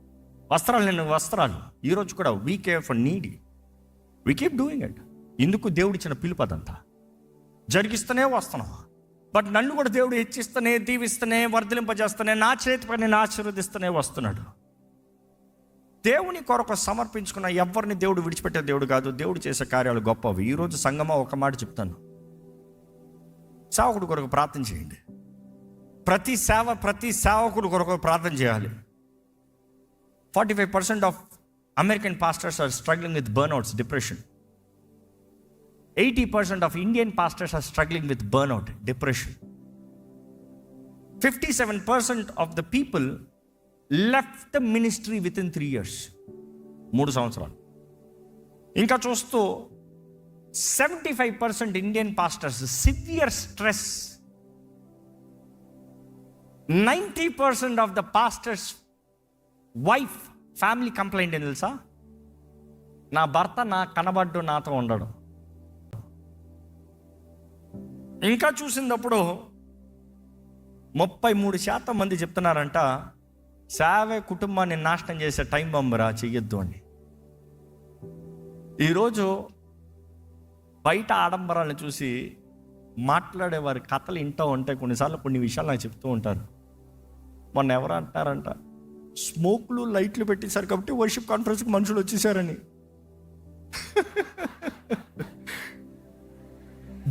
వస్త్రాలు నేను వస్త్రాలు. ఈరోజు కూడా we care for needy, we keep doing it. ఎందుకు? దేవుడు ఇచ్చిన పిలుపు అదంతా జరిగిస్తూనే వస్తున్నాం. బట్ నన్ను కూడా దేవుడు హెచ్చిస్తూనే, దీవిస్తూనే, వర్ధలింపజేస్తూనే, నా చేతి పనిని ఆశీర్వదిస్తూనే వస్తున్నాడు. దేవుని కొరకు సమర్పించుకున్న ఎవరిని దేవుడు విడిచిపెట్టే దేవుడు కాదు. దేవుడు చేసే కార్యాలు గొప్పవి. ఈరోజు సంగమా ఒక మాట చెప్తాను, సేవకుడు కొరకు ప్రార్థన చేయండి. ప్రతి సేవకుడు కొరకు ప్రార్థన చేయాలి. 45% of American pastors are struggling with burnouts, depression. 80% of Indian pastors are struggling with burnout, depression. 57% of the people left the ministry within 3 years. 3 సంవత్సరాలు. ఇంకా చూస్తూ 75% Indian pastors severe stress. 90% of the pastors wife family complaint ఏంటి తెలుసా? నా భర్త నా కనబడ్డు నాతో ఉండడు. ఇంకా చూసినప్పుడు 33% మంది చెప్తున్నారంట, సేవే కుటుంబాన్ని నాశనం చేసే టైం బొమ్మరా, చెయ్యొద్దు అని. ఈరోజు బయట ఆడంబరాలను చూసి మాట్లాడే వారి కథలు వింటూ ఉంటే కొన్నిసార్లు కొన్ని విషయాలు నాకు చెప్తూ ఉంటారు. మొన్న ఎవరు అంటారంట, స్మోక్లు లైట్లు పెట్టేశారు కాబట్టి వర్షిప్ కాన్ఫరెన్స్కి మనుషులు వచ్చేసారని.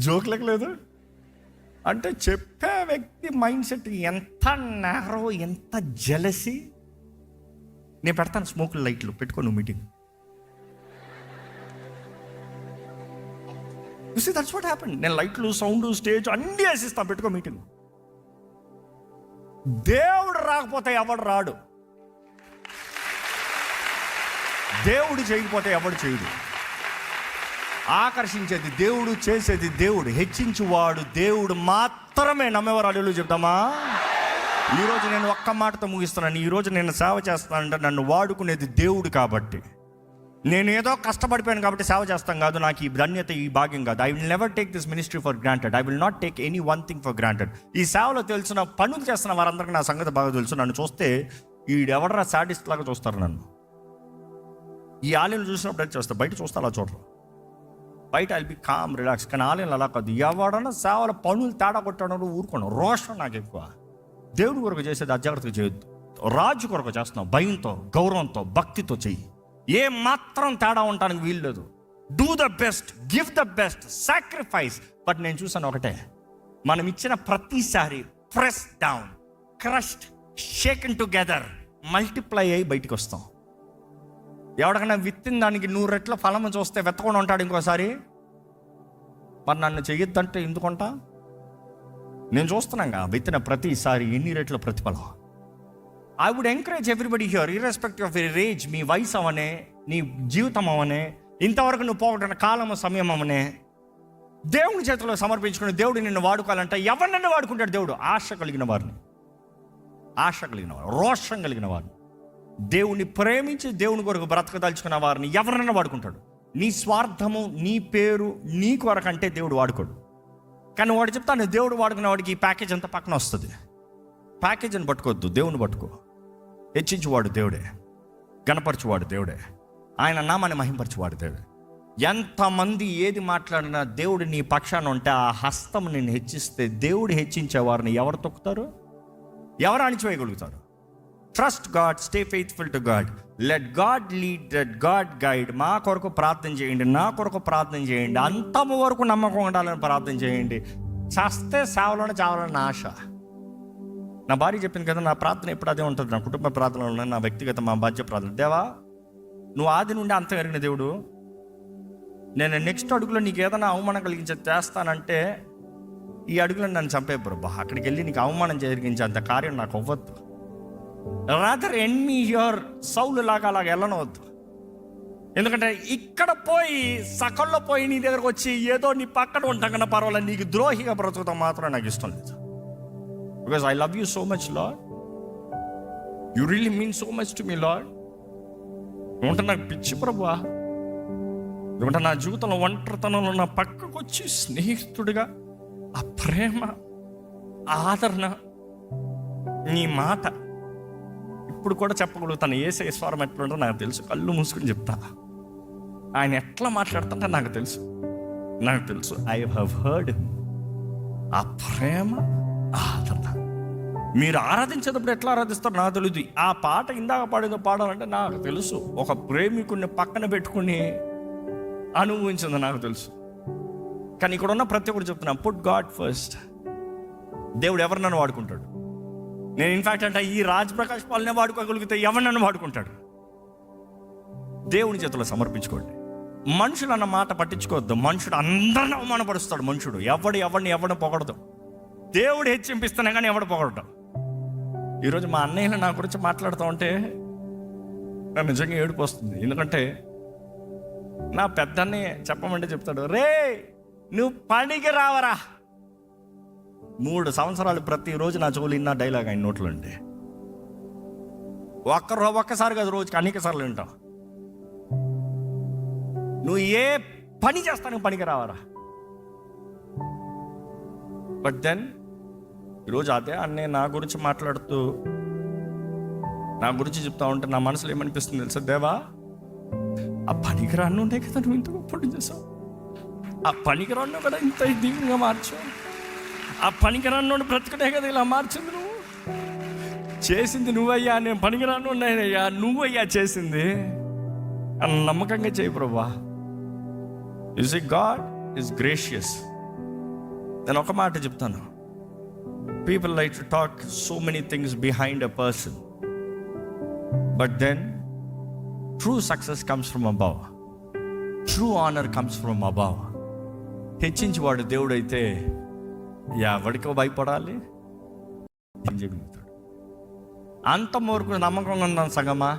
జోక్లకు లేదు అంటే చెప్పే వ్యక్తి మైండ్ సెట్ ఎంత నేరో, ఎంత జెలసీ. నేను పెడతాను స్మోక్ లైట్లు పెట్టుకో, నువ్వు meeting. You see, that's what happened. నేను లైట్లు, సౌండ్, స్టేజ్ అన్నీ వేసిస్తాను, పెట్టుకో మీటింగ్. దేవుడు రాకపోతే ఎవడు రాడు, దేవుడు చేయకపోతే ఎవడు చేయడు. ఆకర్షించేది దేవుడు, చేసేది దేవుడు, హెచ్చించువాడు దేవుడు మాత్రమే. నమ్మేవారు చెప్తామా? ఈరోజు నేను ఒక్క మాటతో ముగిస్తున్నాను. ఈరోజు నేను సేవ చేస్తానంటే నన్ను వాడుకునేది దేవుడు కాబట్టి. నేను ఏదో కష్టపడిపోయాను కాబట్టి సేవ చేస్తాను కాదు, నాకు ఈ ధన్యత, ఈ భాగ్యం కాదు. I will never take this ministry for granted. I will not take any one thing for granted. ఈ సేవలో తెలిసిన పనులు చేస్తున్న వారందరికీ నా సంగతి బాగా తెలుసు. నన్ను చూస్తే ఈడెవడరా సాడిస్ట్ లాగా చూస్తారు నన్ను. ఈ ఆలయం చూసినప్పుడు అయితే చూస్తా, బయట చూస్తా అలా చూడరు. బయట ఐల్ బి కామ్, రిలాక్స్. కానీ ఆలయంలో అలా కాదు. ఎవడన్నా సేవల పనులు తేడా కొట్టాడు ఊరుకోను. రోషం నాకు ఎక్కువ. దేవుని కొరకు చేసేది అజాగ్రత్తగా చేయొద్దు. రాజు కొరకు చేస్తున్నావు, భయంతో, గౌరవంతో, భక్తితో చెయ్యి. ఏ మాత్రం తేడా ఉండడానికి వీలు లేదు. Do the best, give the best, sacrifice. But నేను చూసాను ఒకటే, మనం ఇచ్చిన ప్రతిసారి press down, crushed, షేకెన్ together, multiply అయ్యి బయటికి వస్తాం. ఎవడికైనా విత్తిన దానికి 100 రెట్ల ఫలము చూస్తే వెతకుండా ఉంటాడు ఇంకోసారి. మరి నన్ను చెయ్యొద్దంటే ఎందుకుంటా? నేను చూస్తున్నాగా విత్తిన ప్రతిసారి ఎన్ని రెట్ల ప్రతిఫలం. I would encourage everybody here, irrespective of your age, మీ వయసు అవనే, నీ జీవితం అవనే, ఇంతవరకు నువ్వు పోగొట్టిన కాలము, సమయం అవనే, దేవుని చేతిలో సమర్పించుకుని దేవుడు నిన్ను వాడుకోవాలంటే ఎవరినైనా వాడుకుంటాడు దేవుడు. ఆశ కలిగిన వారిని, రోషం కలిగిన వారిని, దేవుని ప్రేమించి దేవుని కొరకు బ్రతకదలుచుకున్న వారిని ఎవరినైనా వాడుకుంటాడు. నీ స్వార్థము, నీ పేరు, నీ కొరకంటే దేవుడు వాడుకోడు. కానీ వాడు చెప్తాను, దేవుడు వాడుకున్న వాడికి ఈ ప్యాకేజ్ అంతా పక్కన వస్తుంది. ప్యాకేజీని పట్టుకోవద్దు, దేవుని పట్టుకో. హెచ్చించువాడు దేవుడే, గణపరచువాడు దేవుడే, ఆయన నామాన్ని మహింపరచువాడు దేవుడే. ఎంతమంది ఏది మాట్లాడినా దేవుడు నీ పక్షాన ఉంటే ఆ హస్తం నిన్ను హెచ్చిస్తే, దేవుడు హెచ్చించే వారిని ఎవరు తొక్కుతారు, ఎవరు అణిచివేయగలుగుతారు? Trust God, stay faithful to God, let God lead, let God guide. మా కొరకు ప్రార్థన చేయండి, నా కొరకు ప్రార్థన చేయండి, అంతము వరకు నమ్మకం ఉండాలని ప్రార్థన చేయండి. చస్తే సేవలోనే చావాలని నా ఆశ. నా భార్య చెప్పింది కదా, నా ప్రార్థన ఎప్పుడు అదే ఉంటుంది. నా కుటుంబ ప్రార్థనలో, నా వ్యక్తిగత, మా బాధ్య ప్రార్థన. దేవా, నువ్వు ఆది నుండి అంతం ఎరిగిన దేవుడు, నేను నెక్స్ట్ అడుగులో నీకు ఏదైనా అవమానం కలిగించే చేస్తానంటే ఈ అడుగులో నన్ను చంపే ప్రభా. అక్కడికి వెళ్ళి నీకు అవమానం జరిగించే అంత కార్యం నాకు అవ్వద్దు. రాదర్ ఎండ్ మీ హియర్, సౌలు లాగా అలాగ వెళ్ళనవద్దు. ఎందుకంటే ఇక్కడ పోయి సకల్లో పోయి నీ దగ్గరకు వచ్చి ఏదో నీ పక్కన ఉంటాం కన్నా పర్వాలేదు, నీకు ద్రోహిగా బ్రతుకుతాం మాత్రం నాకు ఇష్టం లేదు. Because I love you so much lord, you really mean so much to me lord. ఏమంటే నాకు పిచ్చి ప్రభువా, ఏమంటే నా జీవితంలో ఒంటరితనంలో నా పక్కకు వచ్చి స్నేహితుడిగా ఆ ప్రేమ, ఆదరణ, నీ మాట ఇప్పుడు కూడా చెప్పగలుగుతాను. యేసయ్య స్వరం ఎట్లుంటో నాకు తెలుసు. కళ్ళు మూసుకుని చెప్తా, ఆయన ఎట్లా మాట్లాడుతుంటే నాకు తెలుసు. I have heard him. ఆ ప్రేమ, ఆదరణ. మీరు ఆరాధించేటప్పుడు ఎట్లా ఆరాధిస్తారో నాకు తెలియదు. ఆ పాట ఇందాక పాడేదో పాడాలంటే నాకు తెలుసు. ఒక ప్రేమికుడిని పక్కన పెట్టుకుని అనుభవించింది నాకు తెలుసు. కానీ ఇక్కడ ఉన్న ప్రతి ఒక్కరు చెప్తున్నా, పుట్ గాడ్ ఫస్ట్. దేవుడు ఎవరు నన్ను వాడుకుంటాడు? నేను ఇన్ఫాక్ట్ అంటే ఈ రాజ్ ప్రకాష్ పాల్నే వాడుకోగలిగితే ఎవరు నన్ను వాడుకుంటాడు? దేవుని చేతిలో సమర్పించుకోండి. మనుషులు అన్న మాట పట్టించుకోవద్దు. మనుషుడు అందరిని అవమానపరుస్తాడు. మనుషుడు ఎవరిని పొగడదు. దేవుడు హెచ్చింపిస్తున్నా కానీ ఎవడు పొగడటం. ఈరోజు మా అన్నయ్యలు నా గురించి మాట్లాడుతూ ఉంటే నాకు నిజంగా ఏడుపు వస్తుంది. ఎందుకంటే నా పెద్దన్నయ్య చెప్పమంటే చెప్తాడు, రే నువ్వు పనికి రావరా. 3 సంవత్సరాలు ప్రతిరోజు నా చెవులు ఇన్న డైలాగ్ ఆయన నోట్లో ఉండే. ఒక్కసారి కాదు, రోజుకి అనేక సార్లు వింటాం. నువ్వు ఏ పని చేస్తాను పనికి రావరా. బట్ దెన్ ఈరోజు అదే అన్నయ్య నా గురించి మాట్లాడుతూ నా గురించి చెప్తా ఉంటే నా మనసులో ఏమనిపిస్తుంది తెలుసా? దేవా, ఆ పనికి రాను ఉండే కదా నువ్వు ఇంత గొప్ప చేసావు. ఆ పనికి రాను కదా ఇంత దీవుగా మార్చావు. ఆ పనికి రాను బ్రతకడే కదా ఇలా మార్చింది. నువ్వు చేసింది నువ్వయ్యా, నేను పనికి రాను ఉన్నాయనయ్యా, నువ్వయ్యా చేసింది అని నమ్మకంగా చేయి ప్రభా. You see God is gracious. నేను ఒక మాట చెప్తాను, people like to talk so many things behind a person, but then true success comes from above, true honour comes from above. హెచ్చించేవాడు దేవుడైతే ఎవడికో భయపడాలి, చేయగలుగుతాడు. అంత వరకు నమ్మకంగా ఉన్నాను సగమా.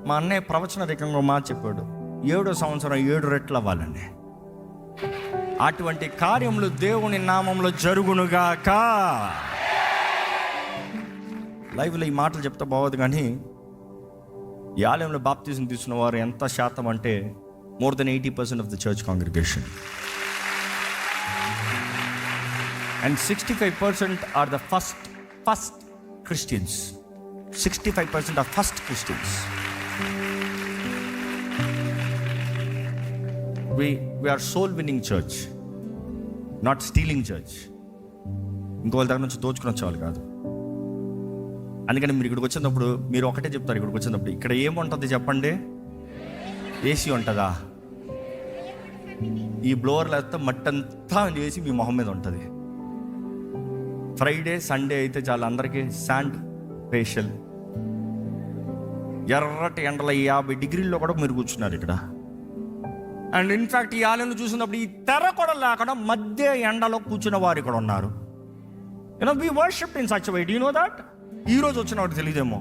మా అన్నయ్య ప్రవచనరికంగా మాట చెప్పాడు, 7వ సంవత్సరం 7 రెట్లు అవ్వాలండి. అటువంటి కార్యములు దేవుని నామంలో జరుగునుగాక. లైవ్లో ఈ మాటలు చెప్తా బాగోదు, కానీ ఈ ఆలయంలో బాప్తిజం తీసుకున్న వారు ఎంత శాతం అంటే more than 80% of the church congregation, and 65% are the first Christians. 65% are first Christians. We are soul winning church, not stealing church. ఇంకోళ్ళ దగ్గర నుంచి దోచుకుని వచ్చేవాళ్ళు కాదు. అందుకని మీరు ఇక్కడికి వచ్చినప్పుడు మీరు ఒకటే చెప్తారు, ఇక్కడికి వచ్చినప్పుడు ఇక్కడ ఏముంటుంది చెప్పండి? ఏసీ ఉంటుందా? ఈ బ్లోవర్లు వేస్తే మట్టంతా వేసి మీ మొహం మీద ఉంటుంది. ఫ్రైడే సండే అయితే చాలా అందరికీ శాండ్ ఫేషియల్. ఎర్రటి ఎండల 50 డిగ్రీల్లో కూడా మీరు కూర్చున్నారు ఇక్కడ. అండ్ ఇన్ఫ్యాక్ట్ ఈ ఆలయం చూసినప్పుడు ఈ తెర కూడా లేకుండా మధ్య ఎండలో కూర్చున్న వారు ఇక్కడ ఉన్నారు. You know we worship in such way. Do you know that? ఈరోజు వచ్చిన వాడు తెలియదేమో.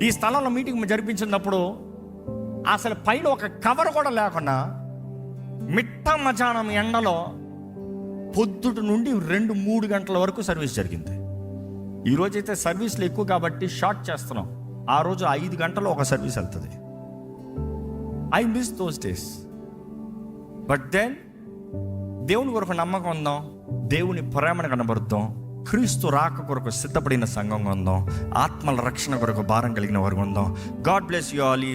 ఈ స్థలంలో మీటింగ్ జరిపించినప్పుడు అసలు పైన ఒక కవర్ కూడా లేకుండా మిట్ట మధ్యాహ్నం ఎండలో పొద్దుట నుండి 2-3 గంటల వరకు సర్వీస్ జరిగింది. ఈరోజైతే సర్వీస్లు ఎక్కువ కాబట్టి షార్ట్ చేస్తున్నాం. ఆ రోజు 5 గంటలు ఒక సర్వీస్ వెళ్తుంది. I miss those days. But then దేవుని కొరకు నమ్మకం ఉందాం, దేవుని ప్రేమను కనబరుద్దాం, క్రీస్తు రాక కొరకు సిద్ధపడిన సంఘంగా ఉందాం, ఆత్మల రక్షణ కొరకు భారం కలిగిన వారు ఉందాం. God bless you all.